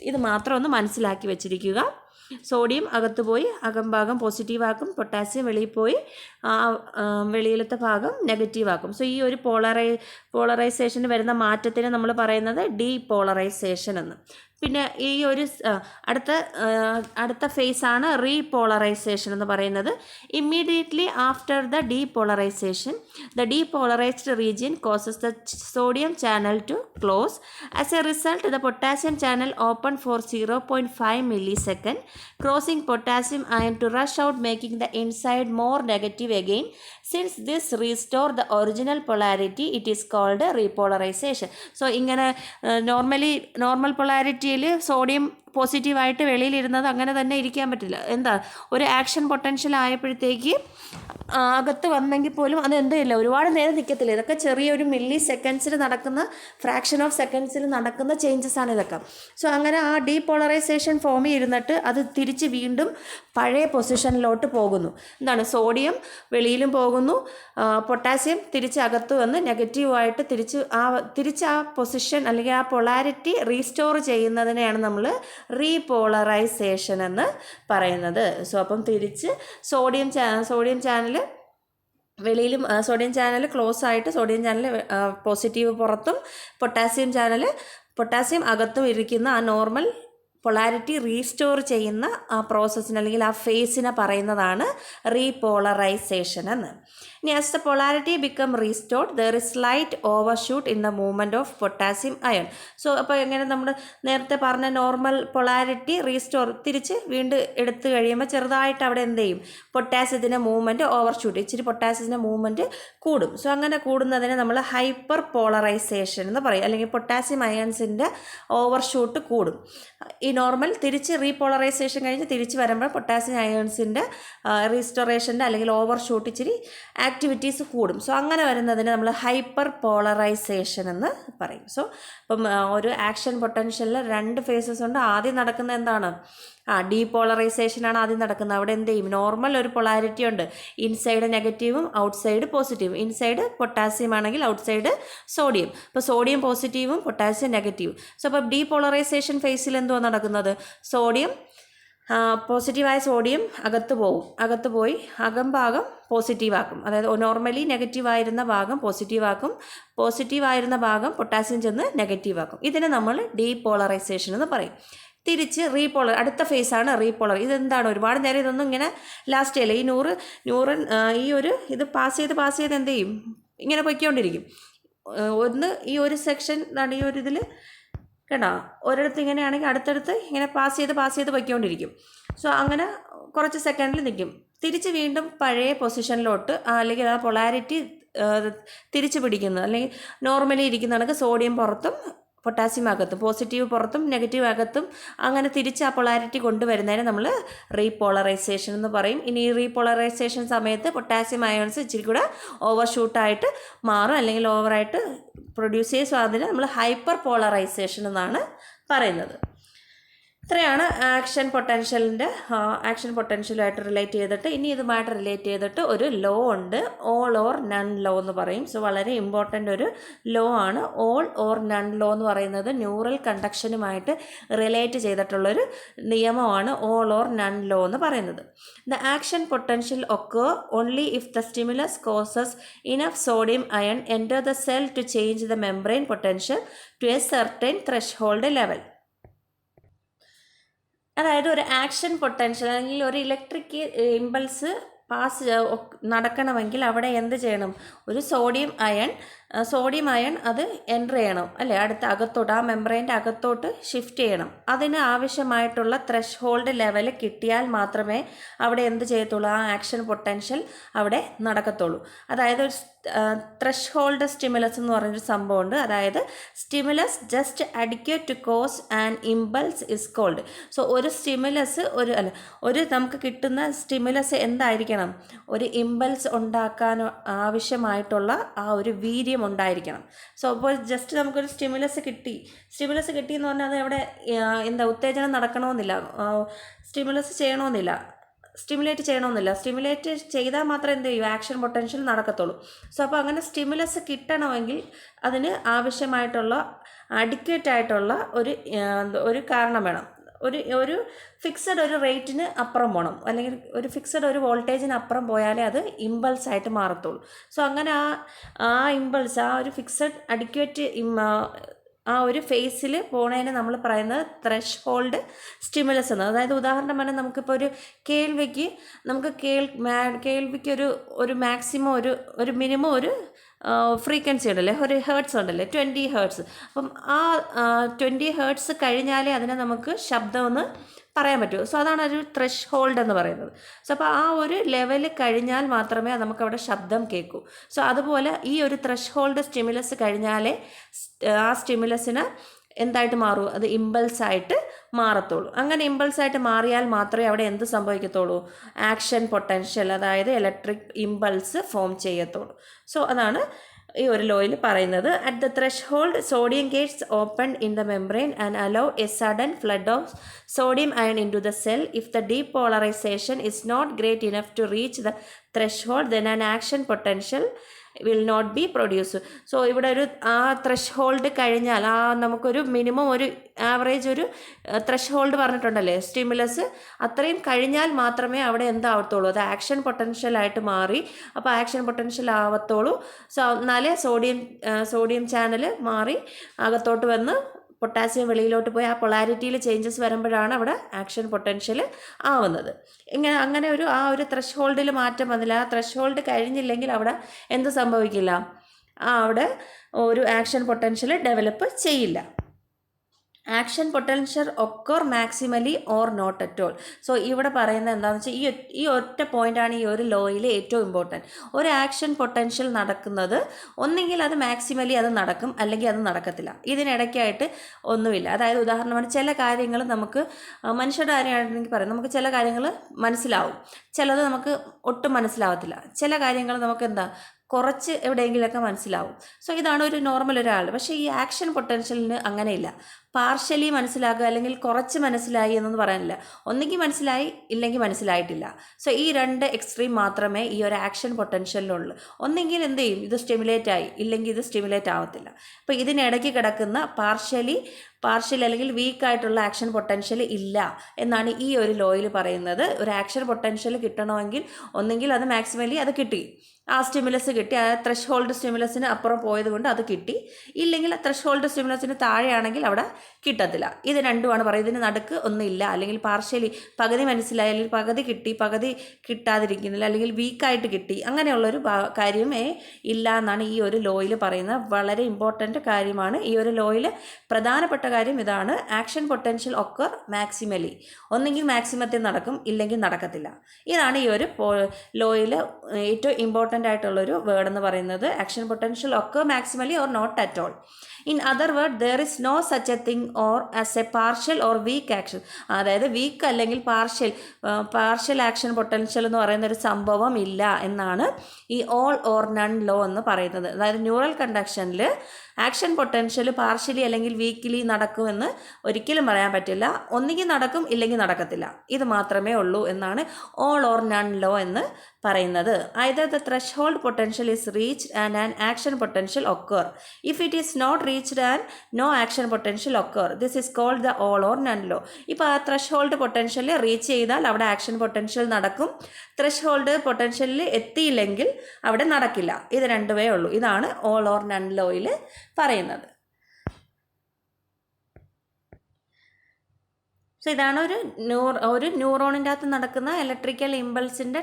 ഇത് മാത്രം ഒന്ന് മനസ്സിലാക്കി വെച്ചിരിക്കുക. സോഡിയം അകത്ത് പോയി അകംഭാഗം പോസിറ്റീവാക്കും, പൊട്ടാസ്യം വെളിയിൽ പോയി വെളിയിലത്തെ ഭാഗം നെഗറ്റീവാക്കും. സോ ഈ ഒരു പോളറൈസേഷന് വരുന്ന മാറ്റത്തിന് നമ്മൾ പറയുന്നത് ഡീപോളറൈസേഷൻ എന്ന്. പിന്നെ ഈ ഒരു അടുത്ത ഫേസാണ് റീപോളറൈസേഷൻ എന്ന് പറയുന്നത്. Immediately after the depolarization the depolarized region causes the sodium channel to close. As a result, the potassium channel open for 0.5 millisecond, causing potassium ion to rush out, making the inside more negative again. Since this restore the original polarity, it is called repolarization. So ഇങ്ങനെ normal പൊളാരിറ്റിയിൽ sodium പോസിറ്റീവായിട്ട് വെളിയിലിരുന്നത് അങ്ങനെ തന്നെ ഇരിക്കാൻ പറ്റില്ല. എന്താ ഒരു action potential ആയപ്പോഴത്തേക്ക് അകത്ത് വന്നെങ്കിൽ പോലും അത് എന്തില്ല, ഒരുപാട് നേരം നിൽക്കത്തില്ല. ഇതൊക്കെ ചെറിയൊരു മില്ലി സെക്കൻഡ്സിൽ നടക്കുന്ന, ഫ്രാക്ഷൻ ഓഫ് സെക്കൻഡ്സിൽ നടക്കുന്ന ചേഞ്ചസ് ആണ് ഇതൊക്കെ. സോ അങ്ങനെ ആ ഡീപോളറൈസേഷൻ ഫോമിൽ ഇരുന്നിട്ട് അത് തിരിച്ച് വീണ്ടും പഴയ പൊസിഷനിലോട്ട് പോകുന്നു. എന്താണ്, സോഡിയം വെളിയിലും പോകുന്നു, പൊട്ടാസ്യം തിരിച്ച് അകത്ത് വന്ന് നെഗറ്റീവായിട്ട് തിരിച്ച് ആ പൊസിഷൻ അല്ലെങ്കിൽ ആ പൊളാരിറ്റി റീസ്റ്റോർ ചെയ്യുന്നതിനെയാണ് നമ്മൾ റീപോളറൈസേഷൻ എന്ന് പറയുന്നത്. സോ അപ്പം തിരിച്ച് സോഡിയം ചാനൽ വെളിയിലും, സോഡിയം ചാനൽ ക്ലോസ് ആയിട്ട് സോഡിയം ചാനൽ പോസിറ്റീവ് പുറത്തും പൊട്ടാസ്യം അകത്തും ഇരിക്കുന്ന ആ നോർമൽ പൊളാരിറ്റി റീസ്റ്റോർ ചെയ്യുന്ന ആ പ്രോസസ്സിന് അല്ലെങ്കിൽ ആ ഫേസിനെ പറയുന്നതാണ് റീപോളറൈസേഷൻ എന്ന്. ഇനി as the polarity become restored there is slight overshoot in the movement of potassium ion. So അപ്പോൾ എങ്ങനെ നമ്മൾ നേരത്തെ പറഞ്ഞ നോർമൽ പൊളാരിറ്റി റീസ്റ്റോർ തിരിച്ച് വീണ്ടും എടുത്തു കഴിയുമ്പോൾ ചെറുതായിട്ട് അവിടെ എന്ത് ചെയ്യും, പൊട്ടാസ്യത്തിൻ്റെ മൂവ്മെൻറ്റ് ഓവർഷൂട്ട്, ഇച്ചിരി പൊട്ടാസ്യത്തിൻ്റെ മൂവ്മെൻറ്റ് കൂടും. സോ അങ്ങനെ കൂടുന്നതിനെ നമ്മൾ ഹൈപ്പർ പോളറൈസേഷൻ എന്ന് പറയും. അല്ലെങ്കിൽ പൊട്ടാസ്യം അയൺസിൻ്റെ ഓവർഷൂട്ട് കൂടും. ഈ നോർമൽ തിരിച്ച് റീപോളറൈസേഷൻ കഴിഞ്ഞ് തിരിച്ച് വരുമ്പോൾ പൊട്ടാസ്യം അയൺസിൻ്റെ റീസ്റ്റോറേഷൻ്റെ അല്ലെങ്കിൽ ഓവർഷൂട്ട് ഇച്ചിരി ആക്ടിവിറ്റീസ് കൂടും. സോ അങ്ങനെ വരുന്നതിന് നമ്മൾ ഹൈപ്പർ പോളറൈസേഷൻ എന്ന് പറയും. സോ ഇപ്പം ഒരു ആക്ഷൻ പൊട്ടൻഷ്യലിൽ 2 ഫേസസ് ഉണ്ട്. ആദ്യം നടക്കുന്നത് എന്താണ്, ഡീപോളറൈസേഷനാണ് ആദ്യം നടക്കുന്നത്. അവിടെ എന്ത് ചെയ്യും, നോർമൽ ഒരു പൊളാരിറ്റി ഉണ്ട്, ഇൻസൈഡ് നെഗറ്റീവും ഔട്ട്സൈഡ് പോസിറ്റീവും. ഇൻസൈഡ് പൊട്ടാസ്യം ആണെങ്കിൽ ഔട്ട്സൈഡ് സോഡിയം. അപ്പോൾ സോഡിയം പോസിറ്റീവും പൊട്ടാസ്യം നെഗറ്റീവും. സോ അപ്പോൾ ഡീപോളറൈസേഷൻ ഫേസിൽ എന്തുവാ നടക്കുന്നത്, സോഡിയം പോസിറ്റീവായ സോഡിയം അകത്ത് പോയി അകംഭാഗം പോസിറ്റീവാക്കും. അതായത് നോർമലി നെഗറ്റീവായിരുന്ന ഭാഗം പോസിറ്റീവായിരുന്ന ഭാഗം പൊട്ടാസ്യം ചെന്ന് നെഗറ്റീവാക്കും. ഇതിനെ നമ്മൾ ഡീപോളറൈസേഷൻ എന്ന് പറയും. തിരിച്ച് അടുത്ത ഫേസാണ് റീപോളർ. ഇതെന്താണ്, ഒരുപാട് നേരം ഇതൊന്നും ഇങ്ങനെ ലാസ്റ്റ് ചെയ്യില്ല. ഈ ന്യൂറൻ ഇത് പാസ് ചെയ്ത് എന്ത് ചെയ്യും, ഇങ്ങനെ പൊയ്ക്കൊണ്ടിരിക്കും. ഈ ഒരു സെക്ഷൻ ഈ ഒരു ഇതിൽ കേട്ടോ, ഒരിടത്ത് ഇങ്ങനെയാണെങ്കിൽ അടുത്തടുത്ത് ഇങ്ങനെ പാസ് ചെയ്ത് പൊയ്ക്കൊണ്ടിരിക്കും. സോ അങ്ങനെ കുറച്ച് സെക്കൻഡിൽ നിൽക്കും. തിരിച്ച് വീണ്ടും പഴയ പൊസിഷനിലോട്ട് അല്ലെങ്കിൽ ആ പൊളാരിറ്റി തിരിച്ച് പിടിക്കുന്നത്, അല്ലെങ്കിൽ നോർമലി ഇരിക്കുന്ന കണക്ക് സോഡിയം പുറത്തും പൊട്ടാസ്യം അകത്തും, പോസിറ്റീവ് പുറത്തും നെഗറ്റീവ് അകത്തും, അങ്ങനെ തിരിച്ച് ആ പൊളാരിറ്റി കൊണ്ടുവരുന്നതിന് നമ്മൾ റീപോളറൈസേഷൻ എന്ന് പറയും. ഇനി ഈ റീപോളറൈസേഷൻ സമയത്ത് പൊട്ടാസ്യം അയോൺസ് ഇച്ചിരി കൂടെ ഓവർഷൂട്ടായിട്ട് മാറും അല്ലെങ്കിൽ ഓവറായിട്ട് പ്രൊഡ്യൂസ് ചെയ്യും. സോ അതിന് നമ്മൾ ഹൈപ്പർ പോളറൈസേഷൻ എന്നാണ് പറയുന്നത്. ഇത്രയാണ് ആക്ഷൻ പൊട്ടൻഷ്യലുമായിട്ട് റിലേറ്റ് ചെയ്തിട്ട്. ഇനി ഇതുമായിട്ട് റിലേറ്റ് ചെയ്തിട്ട് ഒരു ലോ ഉണ്ട്, ഓൾ ഓർ നൺ ലോ എന്ന് പറയും. സോ വളരെ ഇമ്പോർട്ടൻ്റ് ഒരു ലോ ആണ്. ഓൾ ഓർ നൺ ലോ എന്ന് പറയുന്നത് ന്യൂറൽ കണ്ടക്ഷനുമായിട്ട് റിലേറ്റ് ചെയ്തിട്ടുള്ളൊരു നിയമമാണ് ഓൾ ഓർ നൺ ലോ എന്ന് പറയുന്നത്. The action potential occur only if the stimulus causes enough sodium ion enter the cell to change the membrane potential to a certain threshold level. അതായത് ഒരു action potential അല്ലെങ്കിൽ ഒരു electric impulse നടക്കണമെങ്കിൽ അവിടെ എന്ത് ചെയ്യണം, ഒരു സോഡിയം അയൺ അത് എൻ്റർ ചെയ്യണം അല്ലേ, അകത്തോട്ട് ആ മെംബ്രെയിൻ്റെ അകത്തോട്ട് ഷിഫ്റ്റ് ചെയ്യണം. അതിന് ആവശ്യമായിട്ടുള്ള ത്രെഷ്ഹോൾഡ് ലെവൽ കിട്ടിയാൽ മാത്രമേ അവിടെ എന്ത് ചെയ്യത്തുള്ളൂ, ആ ആക്ഷൻ പൊട്ടൻഷ്യൽ അവിടെ നടക്കത്തുള്ളൂ. അതായത് ഒരു ത്രെഷ്ഹോൾഡ് സ്റ്റിമുലസ് എന്ന് പറഞ്ഞൊരു സംഭവമുണ്ട്. അതായത് stimulus just adequate to cause and impulse is called. So ഒരു സ്റ്റിമുലസ് ഒരു നമുക്ക് കിട്ടുന്ന സ്റ്റിമുലസ് എന്തായിരിക്കണം, ഒരു ഇമ്പൾസ് ഉണ്ടാക്കാൻ ആവശ്യമായിട്ടുള്ള ആ ഒരു വീര്യം ഉണ്ടായിരിക്കണം. സോ അപ്പോൾ ജസ്റ്റ് നമുക്കൊരു സ്റ്റിമുലസ് കിട്ടി എന്ന് പറഞ്ഞാൽ അത് അവിടെ ഉത്തേജനം നടക്കണമെന്നില്ല, സ്റ്റിമുലേറ്റ് ചെയ്യണമെന്നില്ല. സ്റ്റിമുലേറ്റ് ചെയ്താൽ മാത്രമേ എന്ത് ചെയ്യൂ, ആക്ഷൻ പൊട്ടൻഷ്യൽ നടക്കത്തുള്ളൂ. സോ അപ്പോൾ അങ്ങനെ സ്റ്റിമുലസ് കിട്ടണമെങ്കിൽ അതിന് ആവശ്യമായിട്ടുള്ള അഡിക്വേറ്റ് ആയിട്ടുള്ള ഒരു കാരണം വേണം. ഒരു ഫിക്സഡ് ഒരു റേറ്റിന് അപ്പുറം പോകണം, അല്ലെങ്കിൽ ഒരു ഫിക്സഡ് ഒരു വോൾട്ടേജിന് അപ്പുറം പോയാലേ അത് ഇമ്പൾസായിട്ട് മാറത്തുള്ളൂ. സോ അങ്ങനെ ആ ഇമ്പൾസ്, ആ ഒരു ഫിക്സഡ് അഡിക്വേറ്റ് ആ ഒരു ഫേസിൽ പോണതിന് നമ്മൾ പറയുന്നത് ത്രഷ് ഹോൾഡ് സ്റ്റിമുലസ് എന്ന്. അതായത് ഉദാഹരണം പറഞ്ഞാൽ നമുക്കിപ്പോൾ ഒരു കേൾവിക്ക് നമുക്ക് കേൾവിക്ക് ഒരു മാക്സിമം ഒരു മിനിമം ഒരു ഫ്രീക്വൻസി ഉണ്ടല്ലേ, ഒരു ഹേർട്സ് ഉണ്ടല്ലേ, 20 ഹേർട്സ്. അപ്പം ആ 20 ഹേർട്സ് കഴിഞ്ഞാലേ അതിനെ നമുക്ക് ശബ്ദമെന്ന് പറയാൻ പറ്റൂ. സോ അതാണ് ഒരു ത്രഷ് ഹോൾഡ് എന്ന് പറയുന്നത്. സോ അപ്പോൾ ആ ഒരു ലെവൽ കഴിഞ്ഞാൽ മാത്രമേ നമുക്കവിടെ ശബ്ദം കേൾക്കൂ. സോ അതുപോലെ ഈ ഒരു ത്രഷ് ഹോൾഡ് സ്റ്റിമുലസ് കഴിഞ്ഞാലേ ആ സ്റ്റിമുലസിന് എന്തായിട്ട് മാറൂ, അത് ഇമ്പൾസായിട്ട് മാറത്തുള്ളൂ. അങ്ങനെ ഇമ്പൾസായിട്ട് മാറിയാൽ മാത്രമേ അവിടെ എന്ത് സംഭവിക്കത്തുള്ളൂ, ആക്ഷൻ പൊട്ടൻഷ്യൽ, അതായത് ഇലക്ട്രിക് ഇമ്പൾസ് ഫോം ചെയ്യത്തുള്ളൂ. സോ അതാണ് ഈ ഒരു ലോയിൽ പറയുന്നത്. At the thrush hold sodium Gates open in the membrane and hello A sudden flood of sodium ion into the cell. If the depolarization is not great enough to reach the threshold, then an action potential will not be produced. So ഇവിടെ ഒരു ആ thrush hold കഴിഞ്ഞാൽ നമുക്കൊരു minimum ഒരു average ഒരു thrush hold പറഞ്ഞിട്ടുണ്ടല്ലേ stimulus, അത്രയും കഴിഞ്ഞാൽ മാത്രമേ അവിടെ എന്താവത്തുള്ളൂ, അത് ആക്ഷൻ പൊട്ടൻഷ്യലായിട്ട് മാറി. അപ്പോൾ ആക്ഷൻ പൊട്ടൻഷ്യൽ ആവത്തുള്ളൂ. സോ എന്നാലേ സോഡിയം ചാനൽ മാറി അകത്തോട്ട് വന്ന് പൊട്ടാസ്യം വെളിയിലോട്ട് പോയി ആ പൊളാരിറ്റിയിൽ ചേഞ്ചസ് വരുമ്പോഴാണ് അവിടെ ആക്ഷൻ പൊട്ടൻഷ്യൽ ആവുന്നത്. അങ്ങനെ ആ ഒരു ത്രഷ് ഹോൾഡിൽ മാറ്റം വന്നില്ല. ആ ത്രഷ് ഹോൾഡ് കഴിഞ്ഞില്ലെങ്കിൽ അവിടെ എന്ത് സംഭവിക്കില്ല, അവിടെ ഒരു ആക്ഷൻ പൊട്ടൻഷ്യൽ ഡെവലപ്പ് ചെയ്യില്ല. Action potential occur maximally or not at all. So ഇവിടെ പറയുന്നത് എന്താണെന്ന് വെച്ചാൽ ഈ ഒറ്റ പോയിൻ്റാണ് ഈ ഒരു ലോയിൽ ഏറ്റവും ഇമ്പോർട്ടൻറ്റ്. ഒരു ആക്ഷൻ പൊട്ടൻഷ്യൽ നടക്കുന്നത് ഒന്നെങ്കിൽ അത് മാക്സിമലി അത് നടക്കും, അല്ലെങ്കിൽ അത് നടക്കത്തില്ല. ഇതിനിടയ്ക്കായിട്ട് ഒന്നുമില്ല. അതായത് ഉദാഹരണമാണ്, ചില കാര്യങ്ങൾ നമുക്ക് മനുഷ്യരുടെ കാര്യമാണെങ്കിൽ പറയാം, നമുക്ക് ചില കാര്യങ്ങൾ മനസ്സിലാവും, ചിലത് നമുക്ക് ഒട്ടും മനസ്സിലാവത്തില്ല. ചില കാര്യങ്ങൾ നമുക്ക് കുറച്ച് എവിടെയെങ്കിലുമൊക്കെ മനസ്സിലാവും. സോ ഇതാണ് ഒരു നോർമൽ ഒരാൾ. പക്ഷേ ഈ ആക്ഷൻ പൊട്ടൻഷ്യലിന് അങ്ങനെയില്ല. പാർഷ്യലി മനസ്സിലാക്കുക അല്ലെങ്കിൽ കുറച്ച് മനസ്സിലായി എന്നൊന്നും പറയാനില്ല. ഒന്നുകിൽ മനസ്സിലായി, ഇല്ലെങ്കിൽ മനസ്സിലായിട്ടില്ല. സോ ഈ രണ്ട് എക്സ്ട്രീം മാത്രമേ ഈ ഒരു ആക്ഷൻ പൊട്ടൻഷ്യലിനുള്ളൂ. ഒന്നെങ്കിൽ എന്ത് ചെയ്യും, ഇത് സ്റ്റിമുലേറ്റ് ആയി, ഇല്ലെങ്കിൽ ഇത് സ്റ്റിമുലേറ്റ് ആവത്തില്ല. അപ്പോൾ ഇതിനിടയ്ക്ക് കിടക്കുന്ന പാർഷ്യൽ അല്ലെങ്കിൽ വീക്കായിട്ടുള്ള ആക്ഷൻ പൊട്ടൻഷ്യൽ ഇല്ല എന്നാണ് ഈ ഒരു ലോയിൽ പറയുന്നത്. ഒരു ആക്ഷൻ പൊട്ടൻഷ്യൽ കിട്ടണമെങ്കിൽ ഒന്നെങ്കിൽ അത് മാക്സിമലി അത് കിട്ടി, ആ സ്റ്റിമുലസ് കിട്ടി, ആ ത്രഷ് ഹോൾഡ് സ്റ്റിമുലസിന് അപ്പുറം പോയത് കൊണ്ട് അത് കിട്ടി, ഇല്ലെങ്കിൽ ആ ത്രഷ് ഹോൾഡ് സ്റ്റിമുലസിന് താഴെയാണെങ്കിൽ അവിടെ കിട്ടത്തില്ല. ഇത് രണ്ടുമാണ് പറയുന്നത്. ഇതിന് നടുക്ക് ഒന്നുമില്ല. അല്ലെങ്കിൽ പാർഷ്യലി പകുതി മനസ്സിലായി, അല്ലെങ്കിൽ പകുതി കിട്ടി, പകുതി കിട്ടാതിരിക്കുന്നില്ല, അല്ലെങ്കിൽ വീക്കായിട്ട് കിട്ടി, അങ്ങനെയുള്ളൊരു കാര്യമേ ഇല്ല എന്നാണ് ഈ ഒരു ലോയിൽ പറയുന്നത്. വളരെ ഇമ്പോർട്ടൻ്റ് കാര്യമാണ്. ഈ ഒരു ലോയിൽ പ്രധാനപ്പെട്ട കാര്യം ഇതാണ്, ആക്ഷൻ പൊട്ടൻഷ്യൽ ഒക്കർ മാക്സിമലി. ഒന്നെങ്കിൽ മാക്സിമത്തിൽ നടക്കും, ഇല്ലെങ്കിൽ നടക്കത്തില്ല. ഇതാണ് ഈ ഒരു ലോയിൽ ഏറ്റവും ഇമ്പോർട്ടൻ്റ് ആയിട്ടുള്ളൊരു വേർഡ് എന്ന് പറയുന്നത്. Action potential occur maximally or not at all. In other word, there is no such a thing or as a partial or weak action. അതായത് വീക്ക് അല്ലെങ്കിൽ പാർഷ്യൽ ആക്ഷൻ പൊട്ടൻഷ്യൽ എന്ന് പറയുന്ന ഒരു സംഭവം ഇല്ല എന്നാണ് ഈ ഓൾ ഓർ നൺ ലോ എന്ന് പറയുന്നത്. അതായത് ന്യൂറൽ കണ്ടക്ഷനിൽ ആക്ഷൻ പൊട്ടൻഷ്യൽ പാർഷ്യലി അല്ലെങ്കിൽ വീക്കിലി നടക്കുമെന്ന് ഒരിക്കലും പറയാൻ പറ്റില്ല. ഒന്നുകിൽ നടക്കും, ഇല്ലെങ്കിൽ നടക്കത്തില്ല. ഇത് മാത്രമേ ഉള്ളൂ എന്നാണ് ഓൾ ഓർ നൺ ലോ എന്ന് പറയുന്നത്. either the threshold potential is reached and an action potential occur. If it is not reached and no action potential occur, this is called the all or none law. ഇപ്പോൾ ആ ത്രഷ്ഹോൾഡ് potential reach ചെയ്താൽ അവിടെ action potential നടക്കും. ത്രഷ്ഹോൾഡ് പൊട്ടൻഷ്യലിൽ എത്തിയില്ലെങ്കിൽ അവിടെ നടക്കില്ല. ഇത് രണ്ടുമേ ഉള്ളൂ. ഇതാണ് ഓൾ ഓർ നൺ ലോയിൽ പറയുന്നത്. സോ ഇതാണ് ഒരു ന്യൂറോണിൻ്റെ അകത്ത് നടക്കുന്ന ഇലക്ട്രിക്കൽ ഇമ്പൾസിൻ്റെ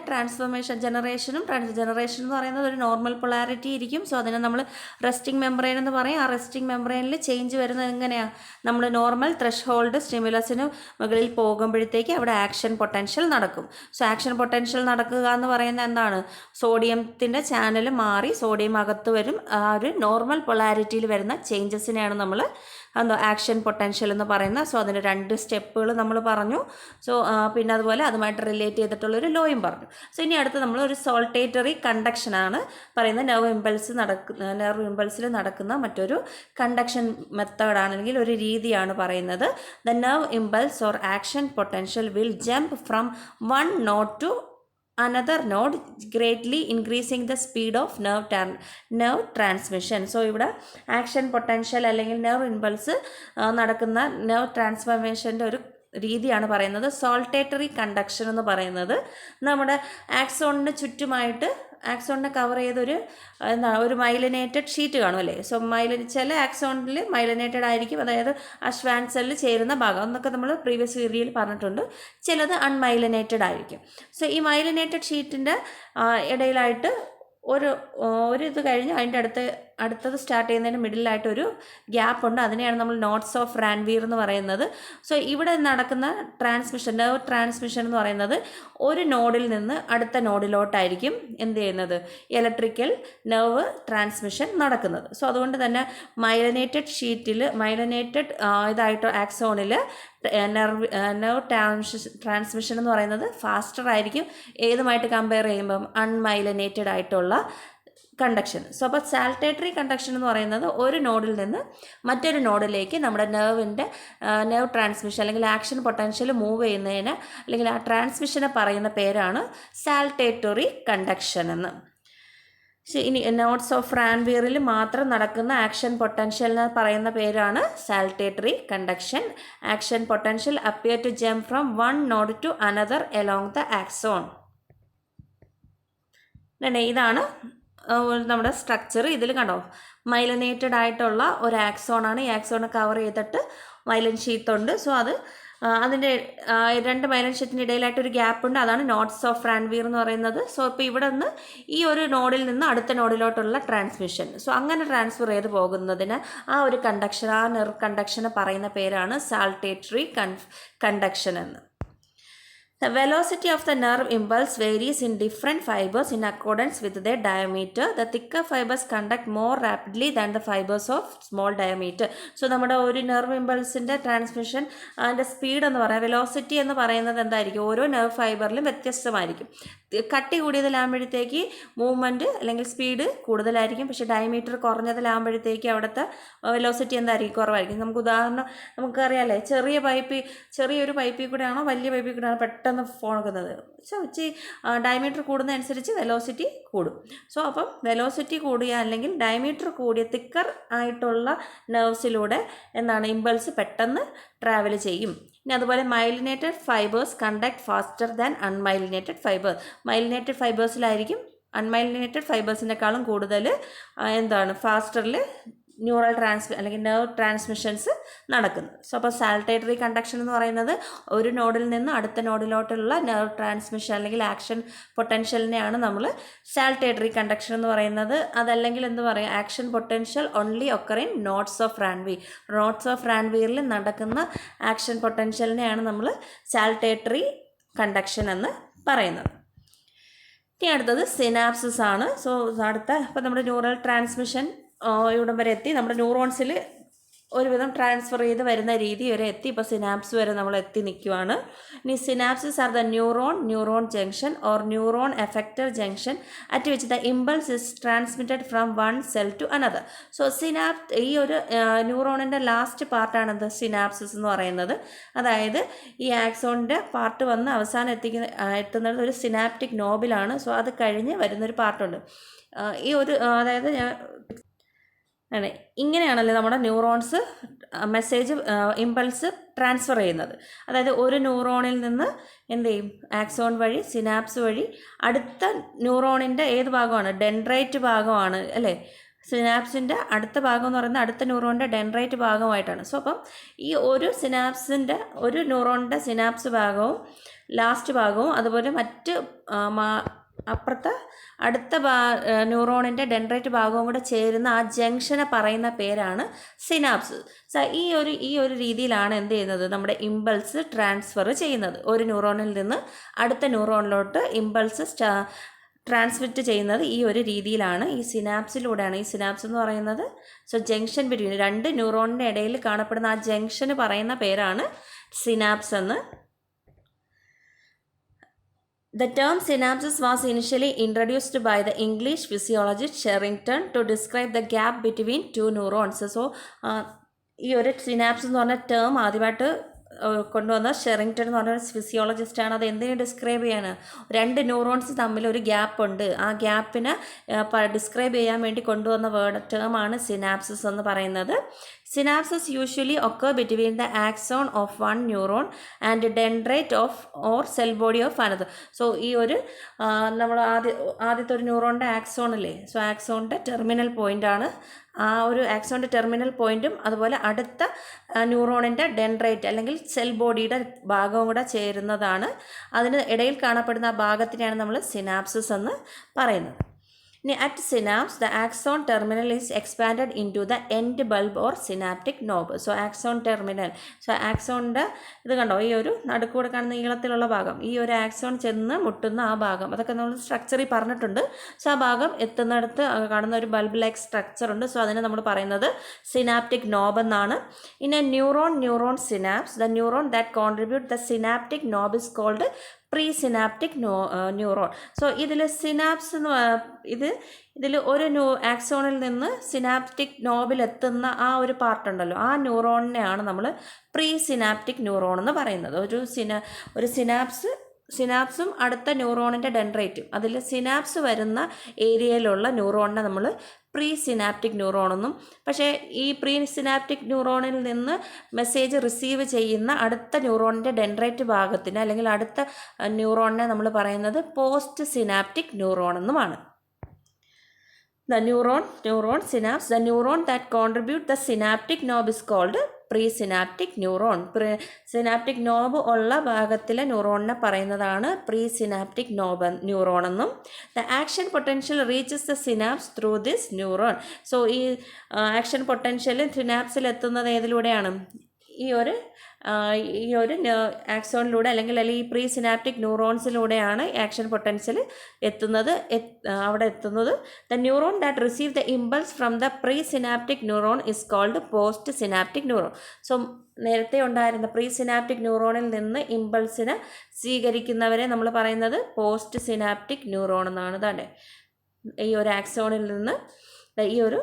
ജനറേഷൻ എന്ന് പറയുന്നത് ഒരു നോർമൽ പൊളാരിറ്റി ഇരിക്കും. സോ അതിനെ നമ്മൾ റെസ്റ്റിംഗ് മെംബ്രെയിൻ എന്ന് പറയും. ആ റെസ്റ്റിംഗ് മെംബ്രെയിനിൽ ചേഞ്ച് വരുന്നത് എങ്ങനെയാണ്, നമ്മൾ നോർമൽ ത്രഷ്ഹോൾഡ് സ്റ്റിമുലസിന് മുകളിൽ പോകുമ്പോഴത്തേക്ക് അവിടെ ആക്ഷൻ പൊട്ടൻഷ്യൽ നടക്കും. സോ ആക്ഷൻ പൊട്ടൻഷ്യൽ നടക്കുക എന്ന് പറയുന്നത് എന്താണ്, സോഡിയത്തിൻ്റെ ചാനൽ മാറി സോഡിയം അകത്ത് വരും. ആ ഒരു നോർമൽ പൊളാരിറ്റിയിൽ വരുന്ന ചേഞ്ചസിനെയാണ് നമ്മൾ ആക്ഷൻ പൊട്ടൻഷ്യൽ എന്ന് പറയുന്നത്. സോ അതിന് 2 സ്റ്റെപ്പുകൾ നമ്മൾ പറഞ്ഞു. സോ പിന്നെ അതുപോലെ അതുമായിട്ട് റിലേറ്റ് ചെയ്തിട്ടുള്ളൊരു ലോയും പറഞ്ഞു. സോ ഇനി അടുത്ത് നമ്മൾ ഒരു സോൾട്ടേറ്ററി കണ്ടക്ഷനാണ് പറയുന്നത്. നെർവ് ഇമ്പൾസിൽ നടക്കുന്ന മറ്റൊരു കണ്ടക്ഷൻ മെത്തേഡാണ് അല്ലെങ്കിൽ ഒരു രീതിയാണ് പറയുന്നത്. The nerve impulse or action potential will jump from one node to another node, greatly increasing the speed of nerve transmission. So ഇവിടെ ആക്ഷൻ പൊട്ടൻഷ്യൽ അല്ലെങ്കിൽ നെർവ് ഇമ്പൾസ് നടക്കുന്ന നെർവ് ട്രാൻസ്ഫർമേഷൻ്റെ ഒരു രീതിയാണ് പറയുന്നത് സോൾട്ടേറ്ററി കണ്ടക്ഷൻ എന്ന് പറയുന്നത്. നമ്മുടെ ആക്സോണിന് ചുറ്റുമായിട്ട് ആക്സോണിനെ കവർ ചെയ്തൊരു ഒരു മൈലിനേറ്റഡ് ഷീറ്റ് കാണും അല്ലേ. സോ ചില ആക്സോണിൽ മൈലിനേറ്റഡ് ആയിരിക്കും, അതായത് ആ ഷ്വാൻ സെല്ലിൽ ചേരുന്ന ഭാഗം എന്നൊക്കെ നമ്മൾ പ്രീവിയസ് വീഡിയോയിൽ പറഞ്ഞിട്ടുണ്ട്. ചിലത് അൺമൈലിനേറ്റഡ് ആയിരിക്കും. സോ ഈ മൈലിനേറ്റഡ് ഷീറ്റിൻ്റെ ഇടയിലായിട്ട് ഒരു ഇത് കഴിഞ്ഞ് അതിൻ്റെ അടുത്തത് സ്റ്റാർട്ട് ചെയ്യുന്നതിന് മിഡിലായിട്ട് ഒരു ഗ്യാപ്പ് ഉണ്ട്. അതിനെയാണ് നമ്മൾ നോട്ട്സ് ഓഫ് റാൻവീർ എന്ന് പറയുന്നത്. സോ ഇവിടെ നടക്കുന്ന നെർവ് ട്രാൻസ്മിഷൻ എന്ന് പറയുന്നത് ഒരു നോഡിൽ നിന്ന് അടുത്ത നോഡിലോട്ടായിരിക്കും എന്ത് ചെയ്യുന്നത്, ഇലക്ട്രിക്കൽ നെർവ് ട്രാൻസ്മിഷൻ നടക്കുന്നത്. സോ അതുകൊണ്ട് തന്നെ മൈലിനേറ്റഡ് ഇതായിട്ട് ആക്സോണിൽ നെർവ് ട്രാൻസ്മിഷൻ എന്ന് പറയുന്നത് ഫാസ്റ്റർ ആയിരിക്കും ഏതുമായിട്ട് കമ്പയർ ചെയ്യുമ്പം അൺമൈലിനേറ്റഡ് ആയിട്ടുള്ള കണ്ടക്ഷൻ. സോ അപ്പോൾ സാൾട്ടേറ്ററി കണ്ടക്ഷൻ എന്ന് പറയുന്നത് ഒരു നോഡിൽ നിന്ന് മറ്റൊരു നോഡിലേക്ക് നമ്മുടെ നെർവ് ട്രാൻസ്മിഷൻ അല്ലെങ്കിൽ ആക്ഷൻ പൊട്ടൻഷ്യൽ മൂവ് ചെയ്യുന്നതിന് അല്ലെങ്കിൽ ആ ട്രാൻസ്മിഷനെ പറയുന്ന പേരാണ് സാൾട്ടേറ്ററി കണ്ടക്ഷൻ എന്ന്. ഇനി നോട്ട്സ് ഓഫ് റാൻവീറിൽ മാത്രം നടക്കുന്ന ആക്ഷൻ പൊട്ടൻഷ്യലിന് പറയുന്ന പേരാണ് saltatory conduction. Action potential appear to jump from one node to another along the axon. ഇതാണ് നമ്മുടെ സ്ട്രക്ചർ. ഇതിൽ കണ്ടോ, മൈലിനേറ്റഡ് ആയിട്ടുള്ള ഒരു ആക്സോണാണ്. ഈ ആക്സോണെ കവർ ചെയ്തിട്ട് മൈലിൻ ഷീത്ത് ഉണ്ട്. സോ അതിൻ്റെ രണ്ട് മൈലിൻ ഷീറ്റിൻ്റെ ഇടയിലായിട്ട് ഒരു ഗ്യാപ്പ് ഉണ്ട്. അതാണ് നോട്ട്സ് ഓഫ് റാൻവീർ എന്ന് പറയുന്നത്. സോ ഇപ്പോൾ ഇവിടെ നിന്ന് ഈ ഒരു നോഡിൽ നിന്ന് അടുത്ത നോഡിലോട്ടുള്ള ട്രാൻസ്മിഷൻ, സോ അങ്ങനെ ട്രാൻസ്ഫർ ചെയ്ത് പോകുന്നതിന് ആ ഒരു കണ്ടക്ഷൻ, ആ നെർവ് കണ്ടക്ഷനെ പറയുന്ന പേരാണ് സാൾട്ടേറ്ററി കണ്ടക്ഷൻ എന്ന്. The velocity of the nerve impulse varies in different fibers in accordance with their diameter. The thicker fibers conduct more rapidly than the fibers of small diameter. So നമ്മുടെ ഒരു nerve ഇമ്പൾസിൻ്റെ transmission അതിൻ്റെ speed എന്ന് പറയാം, velocity എന്ന് പറയുന്നത് എന്തായിരിക്കും, ഓരോ nerve ഫൈബറിലും വ്യത്യസ്തമായിരിക്കും. കട്ടി കൂടിയതിലാകുമ്പോഴത്തേക്ക് മൂവ്മെൻറ്റ് അല്ലെങ്കിൽ സ്പീഡ് കൂടുതലായിരിക്കും. പക്ഷേ ഡയമീറ്റർ കുറഞ്ഞതിലാകുമ്പോഴത്തേക്ക് അവിടുത്തെ വെലോസിറ്റി എന്തായിരിക്കും, കുറവായിരിക്കും. നമുക്കറിയാമല്ലേ, ചെറിയൊരു പൈപ്പിൽ കൂടെയാണോ വലിയ പൈപ്പിൽ കൂടെയാണോ പെട്ടെന്ന് ഫോണക്കുന്നത്. സോ ഡയമീറ്റർ കൂടുന്നതനുസരിച്ച് വെലോസിറ്റി കൂടും. സോ അപ്പം വെലോസിറ്റി കൂടിയ അല്ലെങ്കിൽ ഡയമീറ്റർ കൂടിയ തിക്കർ ആയിട്ടുള്ള നെർവ്സിലൂടെ ഇമ്പൾസ് പെട്ടെന്ന് ട്രാവൽ ചെയ്യും. ഇനി അതുപോലെ myelinated fibres conduct faster than unmyelinated fibres. Myelinated ഫൈബേഴ്സിലായിരിക്കും അൺമൈലിനേറ്റഡ് ഫൈബേഴ്സിനേക്കാളും കൂടുതൽ ഫാസ്റ്ററിൽ അല്ലെങ്കിൽ നെർവ് ട്രാൻസ്മിഷൻസ് നടക്കുന്നത്. സോ അപ്പോൾ സാൾട്ടേറ്ററി കണ്ടക്ഷൻ എന്ന് പറയുന്നത് ഒരു നോഡിൽ നിന്ന് അടുത്ത നോഡിലോട്ടുള്ള നെർവ് ട്രാൻസ്മിഷൻ അല്ലെങ്കിൽ ആക്ഷൻ പൊട്ടൻഷ്യലിനെയാണ് നമ്മൾ സാൾട്ടേറ്ററി കണ്ടക്ഷൻ എന്ന് പറയുന്നത്. അതല്ലെങ്കിൽ action potential only occur in nodes of Ranvier. Nodes of റാൻവീറിൽ നടക്കുന്ന ആക്ഷൻ പൊട്ടൻഷ്യലിനെയാണ് നമ്മൾ സാൾട്ടേറ്ററി കണ്ടക്ഷൻ എന്ന് പറയുന്നത്. ഇനി അടുത്തത് സിനാപ്സിസ് ആണ്. സോ അപ്പോൾ നമ്മുടെ ന്യൂറൽ ട്രാൻസ്മിഷൻ ഇവിടം വരെ എത്തി. നമ്മുടെ ന്യൂറോൺസിൽ ഒരുവിധം ട്രാൻസ്ഫർ ചെയ്ത് വരുന്ന രീതി വരെ എത്തി. ഇപ്പോൾ സിനാപ്സ് വരെ നമ്മൾ എത്തി നിൽക്കുവാണ്. ഇനി synapses are the neuron junction or neuron effector junction at which the impulse is transmitted from one cell to another. So ഈ ഒരു ന്യൂറോണിൻ്റെ ലാസ്റ്റ് പാർട്ടാണ് സിനാപ്സിസ് എന്ന് പറയുന്നത്. അതായത് ഈ ആക്സോണിൻ്റെ പാർട്ട് വന്ന് അവസാനം എത്തുന്നത് ഒരു സിനാപ്റ്റിക് നോബിലാണ്. സോ അത് കഴിഞ്ഞ് വരുന്നൊരു പാർട്ടുണ്ട്. അതായത് ഇങ്ങനെയാണല്ലോ നമ്മുടെ ന്യൂറോൺസ് ഇമ്പൾസ് ട്രാൻസ്ഫർ ചെയ്യുന്നത്. അതായത് ഒരു ന്യൂറോണിൽ നിന്ന് ആക്സോൺ വഴി സിനാപ്സ് വഴി അടുത്ത ന്യൂറോണിൻ്റെ ഏത് ഭാഗമാണ്, ഡെൻഡ്രൈറ്റ് ഭാഗമാണ് അല്ലേ. സിനാപ്സിൻ്റെ അടുത്ത ഭാഗം എന്ന് പറയുന്നത് അടുത്ത ന്യൂറോണിൻ്റെ ഡെൻഡ്രൈറ്റ് ഭാഗമായിട്ടാണ്. സോ അപ്പം ഈ ഒരു ന്യൂറോണിൻ്റെ സിനാപ്സ് ഭാഗവും ലാസ്റ്റ് ഭാഗവും അതുപോലെ മറ്റ് അപ്പുറത്തെ അടുത്ത ന്യൂറോണിൻ്റെ ഡെൻഡ്രൈറ്റ് ഭാഗവും കൂടെ ചേരുന്ന ആ ജംഗ്ഷനെ പറയുന്ന പേരാണ് സിനാപ്സ്. ഈ ഒരു രീതിയിലാണ് നമ്മുടെ ഇമ്പൾസ് ട്രാൻസ്ഫർ ചെയ്യുന്നത്. ഒരു ന്യൂറോണിൽ നിന്ന് അടുത്ത ന്യൂറോണിലോട്ട് ഇമ്പൾസ് ട്രാൻസ്മിറ്റ് ചെയ്യുന്നത് ഈ ഒരു രീതിയിലാണ്, ഈ സിനാപ്സിലൂടെയാണ്. ഈ സിനാപ്സ് എന്ന് പറയുന്നത് ജംഗ്ഷൻ ബിറ്റ്വീൻ രണ്ട് ന്യൂറോണിൻ്റെ ഇടയിൽ കാണപ്പെടുന്ന ആ ജംഗ്ഷന് പറയുന്ന പേരാണ് സിനാപ്സ് എന്ന്. The term synapses was initially introduced by the English physiologist Sherrington to describe the gap between two neurons. So, ഈ ഒരു സിനാപ്സ് എന്ന് പറഞ്ഞ ടേം ആദ്യമായിട്ട് കൊണ്ടുവന്ന ഷെറിങ്ടൺ എന്ന് പറഞ്ഞ ഫിസിയോളജിസ്റ്റാണ്. അത് എന്തിനെ ഡിസ്ക്രൈബ് ചെയ്യാണ്, രണ്ട് ന്യൂറോൺസ് തമ്മിൽ ഒരു ഗ്യാപ്പ് ഉണ്ട്, ആ ഗ്യാപ്പിനെ ഡിസ്ക്രൈബ് ചെയ്യാൻ വേണ്ടി കൊണ്ടുവന്ന ടേമാണ് സിനാപ്സിസ് എന്ന് പറയുന്നത്. Synapses usually occur between the axon of one neuron and dendrite of or cell body of another. So ഈ ഒരു നമ്മൾ ആദ്യത്തെ ഒരു ന്യൂറോണിൻ്റെ ആക്സോണില്ലേ, സോ ആക്സോണിൻ്റെ ടെർമിനൽ പോയിൻ്റാണ് ആ ഒരു ആക്സോണിൻ്റെ ടെർമിനൽ പോയിൻറ്റും അതുപോലെ അടുത്ത ന്യൂറോണിൻ്റെ ഡെൻഡ്രൈറ്റ് അല്ലെങ്കിൽ സെൽ ബോഡിയുടെ ഭാഗവും കൂടെ ചേരുന്നതാണ്. അതിന് ഇടയിൽ കാണപ്പെടുന്ന ആ ഭാഗത്തിനെയാണ് നമ്മൾ സിനാപ്സിസ് എന്ന് പറയുന്നത്. ഇനി at synapse, the axon terminal is expanded into the end bulb or synaptic knob. So axon terminal, so ആക്സോണിൻ്റെ ഇത് കണ്ടോ, ഈ ഒരു നടുക്കൂടെ കാണുന്ന നീളത്തിലുള്ള ഭാഗം, ഈ ഒരു ആക്സോൺ ചെന്ന് മുട്ടുന്ന ആ ഭാഗം, അതൊക്കെ നമ്മൾ സ്ട്രക്ചറിൽ പറഞ്ഞിട്ടുണ്ട്. സോ ആ ഭാഗം എത്തുന്നിടത്ത് കാണുന്ന ഒരു ബൾബ് ലൈക്ക് സ്ട്രക്ചർ ഉണ്ട്. സോ അതിനെ നമ്മൾ പറയുന്നത് സിനാപ്റ്റിക് നോബ് എന്നാണ്. ഇനി neuron synapse, the neuron that contribute the synaptic knob is called pre synaptic neuron. So ഇതിൽ സിനാപ്സ് എന്ന് ഇതിൽ ഒരു ആക്സോണിൽ നിന്ന് സിനാപ്റ്റിക് നോബിലെത്തുന്ന ആ ഒരു പാർട്ടുണ്ടല്ലോ, ആ ന്യൂറോണിനെയാണ് നമ്മൾ പ്രീ സിനാപ്റ്റിക് ന്യൂറോൺ എന്ന് പറയുന്നത്. ഒരു സിനാപ്സും അടുത്ത ന്യൂറോണിൻ്റെ ഡെൻഡ്രൈറ്റും, അതിൽ സിനാപ്സ് വരുന്ന ഏരിയയിലുള്ള ന്യൂറോണിനെ നമ്മൾ പ്രീ സിനാപ്റ്റിക് ന്യൂറോണെന്നും, പക്ഷേ ഈ പ്രീ സിനാപ്റ്റിക് ന്യൂറോണിൽ നിന്ന് മെസ്സേജ് റിസീവ് ചെയ്യുന്ന അടുത്ത ന്യൂറോണിൻ്റെ ഡെൻഡ്രൈറ്റ് ഭാഗത്തിന് അല്ലെങ്കിൽ അടുത്ത ന്യൂറോണിനെ നമ്മൾ പറയുന്നത് പോസ്റ്റ് സിനാപ്റ്റിക് ന്യൂറോൺ എന്നുമാണ്. The neuron synapse, the neuron that contribute the synaptic knob is called presynaptic neuron. Synaptic knob ഉള്ള ഭാഗത്തിലെ ന്യൂറോണിനെ പറയുന്നതാണ് പ്രീ സിനാപ്റ്റിക് ന്യൂറോൺ എന്നും. The action potential reaches the synapse through this neuron. So ഈ action potential സിനാപ്സിൽ എത്തുന്നത് ഏതിലൂടെയാണ്? ഈ ഒരു ആക്സോണിലൂടെ അല്ലെങ്കിൽ ഈ പ്രീ സിനാപ്റ്റിക് ന്യൂറോൺസിലൂടെയാണ് ആക്ഷൻ പൊട്ടൻഷ്യൽ അവിടെ എത്തുന്നത്. The neuron that receive the impulse from the pre synaptic neuron is called post synaptic neuron. So നേരത്തെ ഉണ്ടായിരുന്ന പ്രീ സിനാപ്റ്റിക് ന്യൂറോണിൽ നിന്ന് ഇമ്പൾസിനെ സ്വീകരിക്കുന്നവരെ നമ്മൾ പറയുന്നത് പോസ്റ്റ് സിനാപ്റ്റിക് ന്യൂറോൺ എന്നാണ്. തന്നെ ഈ ഒരു ആക്സോണിൽ നിന്ന് ഈ ഒരു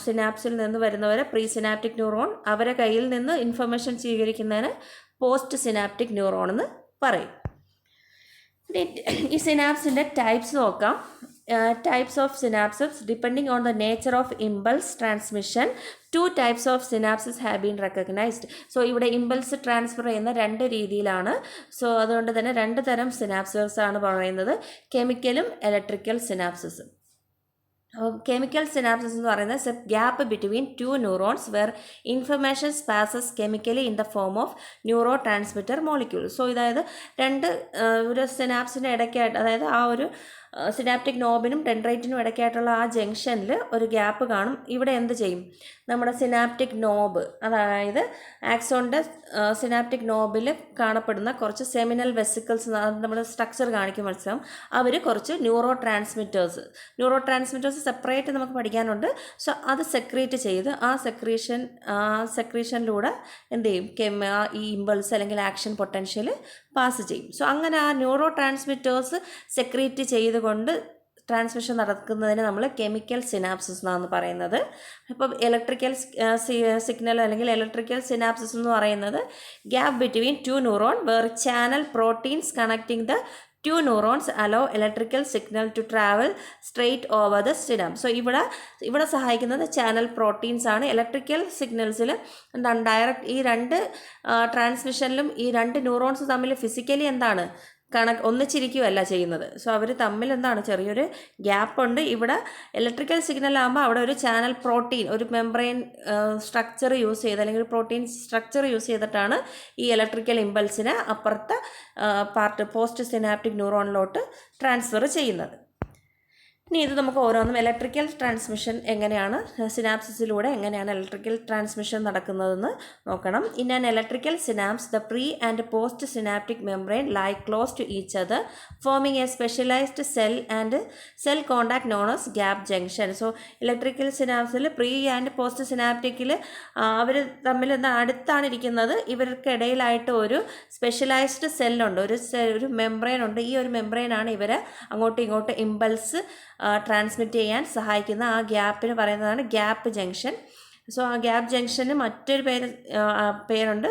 സിനാപ്സിൽ നിന്ന് വരുന്നവരെ പ്രീ സിനാപ്റ്റിക് ന്യൂറോൺ, അവരെ കയ്യിൽ നിന്ന് ഇൻഫർമേഷൻ സ്വീകരിക്കുന്നതിന് പോസ്റ്റ് സിനാപ്റ്റിക് ന്യൂറോൺ എന്ന് പറയും. ഈ സിനാപ്സിൻ്റെ ടൈപ്സ് നോക്കാം. Types of synapses depending on the nature of impulse transmission, 2 types of synapses have been recognized. So ഇവിടെ ഇമ്പൾസ് ട്രാൻസ്ഫർ ചെയ്യുന്ന 2 രീതിയിലാണ്. സോ അതുകൊണ്ട് തന്നെ 2 തരം സിനാപ്സസ് ആണ് പറയുന്നത്, കെമിക്കലും ഇലക്ട്രിക്കൽ സിനാപ്സസും. കെമിക്കൽ സിനാപ്സിസ് എന്ന് പറയുന്നത് a gap between 2 neurons where information passes chemically in the form of neurotransmitter molecule. So ഇതായത് ഒരു സിനാപ്സിൻ്റെ ഇടയ്ക്കായിട്ട്, അതായത് ആ ഒരു സിനാപ്റ്റിക് നോബിനും ഡെൻഡ്രൈറ്റിനും ഇടയ്ക്കായിട്ടുള്ള ആ ജംഗ്ഷനിൽ ഒരു ഗ്യാപ്പ് കാണും. ഇവിടെ എന്ത് ചെയ്യും? നമ്മുടെ സിനാപ്റ്റിക് നോബ്, അതായത് ആക്സോണിൻ്റെ സിനാപ്റ്റിക് നോബിൽ കാണപ്പെടുന്ന കുറച്ച് സെമിനൽ വെസിക്കിൾസ്, നമ്മൾ സ്ട്രക്ചർ കാണിക്കും മനസ്സിലാവും, അവർ കുറച്ച് ന്യൂറോ ട്രാൻസ്മിറ്റേഴ്സ് സെപ്പറേറ്റ് നമുക്ക് പഠിക്കാനുണ്ട്. സോ അത് സെക്രീറ്റ് ചെയ്ത് ആ സെക്രീഷനിലൂടെ എന്ത് ചെയ്യും? ഈ ഇമ്പൾസ് അല്ലെങ്കിൽ ആക്ഷൻ പൊട്ടൻഷ്യൽ പാസ് ചെയ്യും. സോ അങ്ങനെ ആ ന്യൂറോ ട്രാൻസ്മിറ്റേഴ്സ് സെക്രീറ്റ് ചെയ്തുകൊണ്ട് ട്രാൻസ്മിഷൻ നടക്കുന്നതിന് നമ്മൾ കെമിക്കൽ സിനാപ്സിസ് എന്നാണ് പറയുന്നത്. ഇപ്പോൾ ഇലക്ട്രിക്കൽ സിഗ്നൽ അല്ലെങ്കിൽ ഇലക്ട്രിക്കൽ സിനാപ്സിസ് എന്ന് പറയുന്നത് gap between 2 neuron where channel proteins connecting the 2 neurons allow electrical signal to travel straight over the synapse. So ഇവിടെ സഹായിക്കുന്നത് ചാനൽ പ്രോട്ടീൻസ് ആണ്. ഇലക്ട്രിക്കൽ സിഗ്നൽസിൽ എന്താണ് ഡയറക്റ്റ് ഈ 2 ട്രാൻസ്മിഷനിലും ഈ 2 ന്യൂറോൺസ് തമ്മിൽ ഫിസിക്കലി എന്താണ് ഒന്നിച്ചിരിക്കുകയല്ല ചെയ്യുന്നത്. സോ അവർ തമ്മിൽ എന്താണ് ചെറിയൊരു ഗ്യാപ്പുണ്ട്. ഇവിടെ ഇലക്ട്രിക്കൽ സിഗ്നൽ ആകുമ്പോൾ അവിടെ ഒരു ചാനൽ പ്രോട്ടീൻ, ഒരു മെംബ്രെയിൻ സ്ട്രക്ചർ യൂസ് ചെയ്ത് അല്ലെങ്കിൽ പ്രോട്ടീൻ സ്ട്രക്ചർ യൂസ് ചെയ്തിട്ടാണ് ഈ ഇലക്ട്രിക്കൽ ഇമ്പൾസിനെ അപ്പുറത്തെ പാർട്ട് പോസ്റ്റ് സിനാപ്റ്റിക് ന്യൂറോണിലോട്ട് ട്രാൻസ്ഫർ ചെയ്യുന്നത്. ഇനി ഇത് നമുക്ക് ഓരോന്നും ഇലക്ട്രിക്കൽ ട്രാൻസ്മിഷൻ എങ്ങനെയാണ്, സിനാപ്സിസിലൂടെ എങ്ങനെയാണ് ഇലക്ട്രിക്കൽ ട്രാൻസ്മിഷൻ നടക്കുന്നതെന്ന് നോക്കണം. In an electrical synapse the pre and post synaptic membrane lie close to each other forming a specialised cell contact known as gap junction. So electrical സിനാപ്സിൽ പ്രീ ആൻഡ് പോസ്റ്റ് സിനാപ്റ്റിക്കിൽ അവർ തമ്മിൽ അടുത്താണ് ഇരിക്കുന്നത്. ഇവർക്കിടയിലായിട്ട് ഒരു specialised സെല്ലുണ്ട്, ഒരു മെംബ്രെയിൻ ഉണ്ട്. ഈ ഒരു മെംബ്രെയിനാണ് ഇവരെ അങ്ങോട്ടും ഇങ്ങോട്ടും ഇമ്പൾസ് ട്രാൻസ്മിറ്റ് ചെയ്യാൻ സഹായിക്കുന്ന ആ ഗ്യാപ്പിന് പറയുന്നതാണ് ഗ്യാപ്പ് ജംഗ്ഷൻ. സോ ആ ഗ്യാപ്പ് ജംഗ്ഷന് മറ്റൊരു പേരുണ്ട്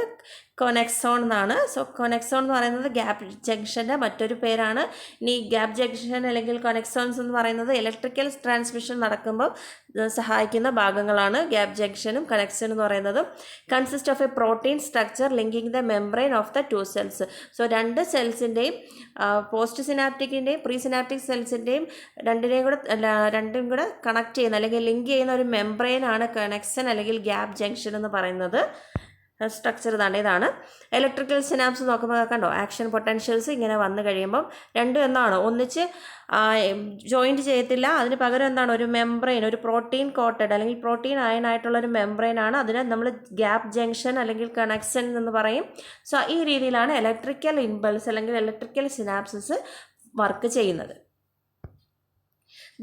കൊനെക്സോൺ എന്നാണ്. സോ കൊനെക്സോൺ എന്ന് പറയുന്നത് ഗ്യാപ്പ് ജംഗ്ഷൻ്റെ മറ്റൊരു പേരാണ്. ഇനി ഗ്യാപ്പ് ജംഗ്ഷൻ അല്ലെങ്കിൽ കൊനെക്സോൺസ് എന്ന് പറയുന്നത് ഇലക്ട്രിക്കൽ ട്രാൻസ്മിഷൻ നടക്കുമ്പോൾ സഹായിക്കുന്ന ഭാഗങ്ങളാണ് ഗ്യാപ്പ് ജംഗ്ഷനും കണക്ഷൻ എന്ന് പറയുന്നത്. Consist of A protein structure linking the membrane of the two cells. So രണ്ട് സെൽസിൻ്റെയും പോസ്റ്റ് സിനാപ്റ്റിക്കിൻ്റെയും പ്രീ സിനാപ്റ്റിക് സെൽസിൻ്റെയും രണ്ടും കൂടെ കണക്ട് ചെയ്യുന്ന അല്ലെങ്കിൽ ലിങ്ക് ചെയ്യുന്ന ഒരു മെംബ്രെയിനാണ് കണക്ഷൻ അല്ലെങ്കിൽ ഗ്യാപ്പ് ജംഗ്ഷൻ എന്ന് പറയുന്നത്. സ്ട്രക്ചർ ഇതാണ്. ഇലക്ട്രിക്കൽ സിനാപ്സ് നോക്കുമ്പോൾ കണ്ടോ, ആക്ഷൻ പൊട്ടൻഷ്യൽസ് ഇങ്ങനെ വന്നു കഴിയുമ്പം രണ്ടും എന്താണ് ഒന്നിച്ച് ജോയിൻറ്റ് ചെയ്യത്തില്ല. അതിന് പകരം എന്താണ് ഒരു മെംബ്രെയിൻ, ഒരു പ്രോട്ടീൻ കോട്ടഡ് അല്ലെങ്കിൽ പ്രോട്ടീൻ അയണായിട്ടുള്ള ഒരു മെംബ്രെയിനാണ്. അതിനെ നമ്മൾ ഗ്യാപ്പ് ജംഗ്ഷൻ അല്ലെങ്കിൽ കണക്ഷൻ എന്ന് പറയും. സോ ഈ രീതിയിലാണ് ഇലക്ട്രിക്കൽ ഇമ്പൾസ് അല്ലെങ്കിൽ ഇലക്ട്രിക്കൽ സിനാപ്സസ് വർക്ക് ചെയ്യുന്നത്.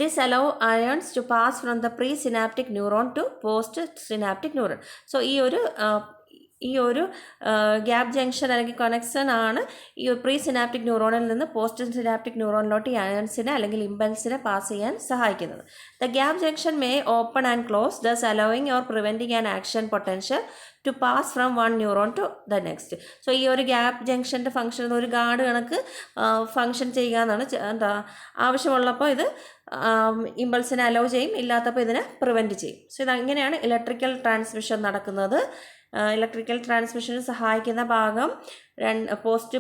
This allow ions to pass from the presynaptic neuron to postsynaptic neuron. So ഈ ഒരു ഗ്യാപ്പ് ജംഗ്ഷൻ അല്ലെങ്കിൽ കണക്ഷൻ ആണ് ഈ പ്രീ സിനാപ്റ്റിക് ന്യൂറോണിൽ നിന്ന് പോസ്റ്റ് സിനാപ്റ്റിക് ന്യൂറോണിലോട്ട് ഈ അയൺസിനെ അല്ലെങ്കിൽ ഇമ്പൾസിനെ പാസ് ചെയ്യാൻ സഹായിക്കുന്നത്. The gap junction may open and close, thus allowing or preventing an action potential to pass from one neuron to the next. So ഈ ഒരു ഗ്യാപ്പ് ജംഗ്ഷൻ്റെ ഫംഗ്ഷൻ ഒരു ഗാർഡ് കണക്ക് ഫംഗ്ഷൻ ചെയ്യുക എന്നാണ്. ആവശ്യമുള്ളപ്പോൾ ഇത് ഇമ്പൾസിനെ അലോ ചെയ്യും, ഇല്ലാത്തപ്പോൾ ഇതിനെ പ്രിവെൻറ്റ് ചെയ്യും. സോ ഇതങ്ങനെയാണ് ഇലക്ട്രിക്കൽ ട്രാൻസ്മിഷൻ നടക്കുന്നത്. ഇലക്ട്രിക്കൽ ട്രാൻസ്മിഷന് സഹായിക്കുന്ന ഭാഗം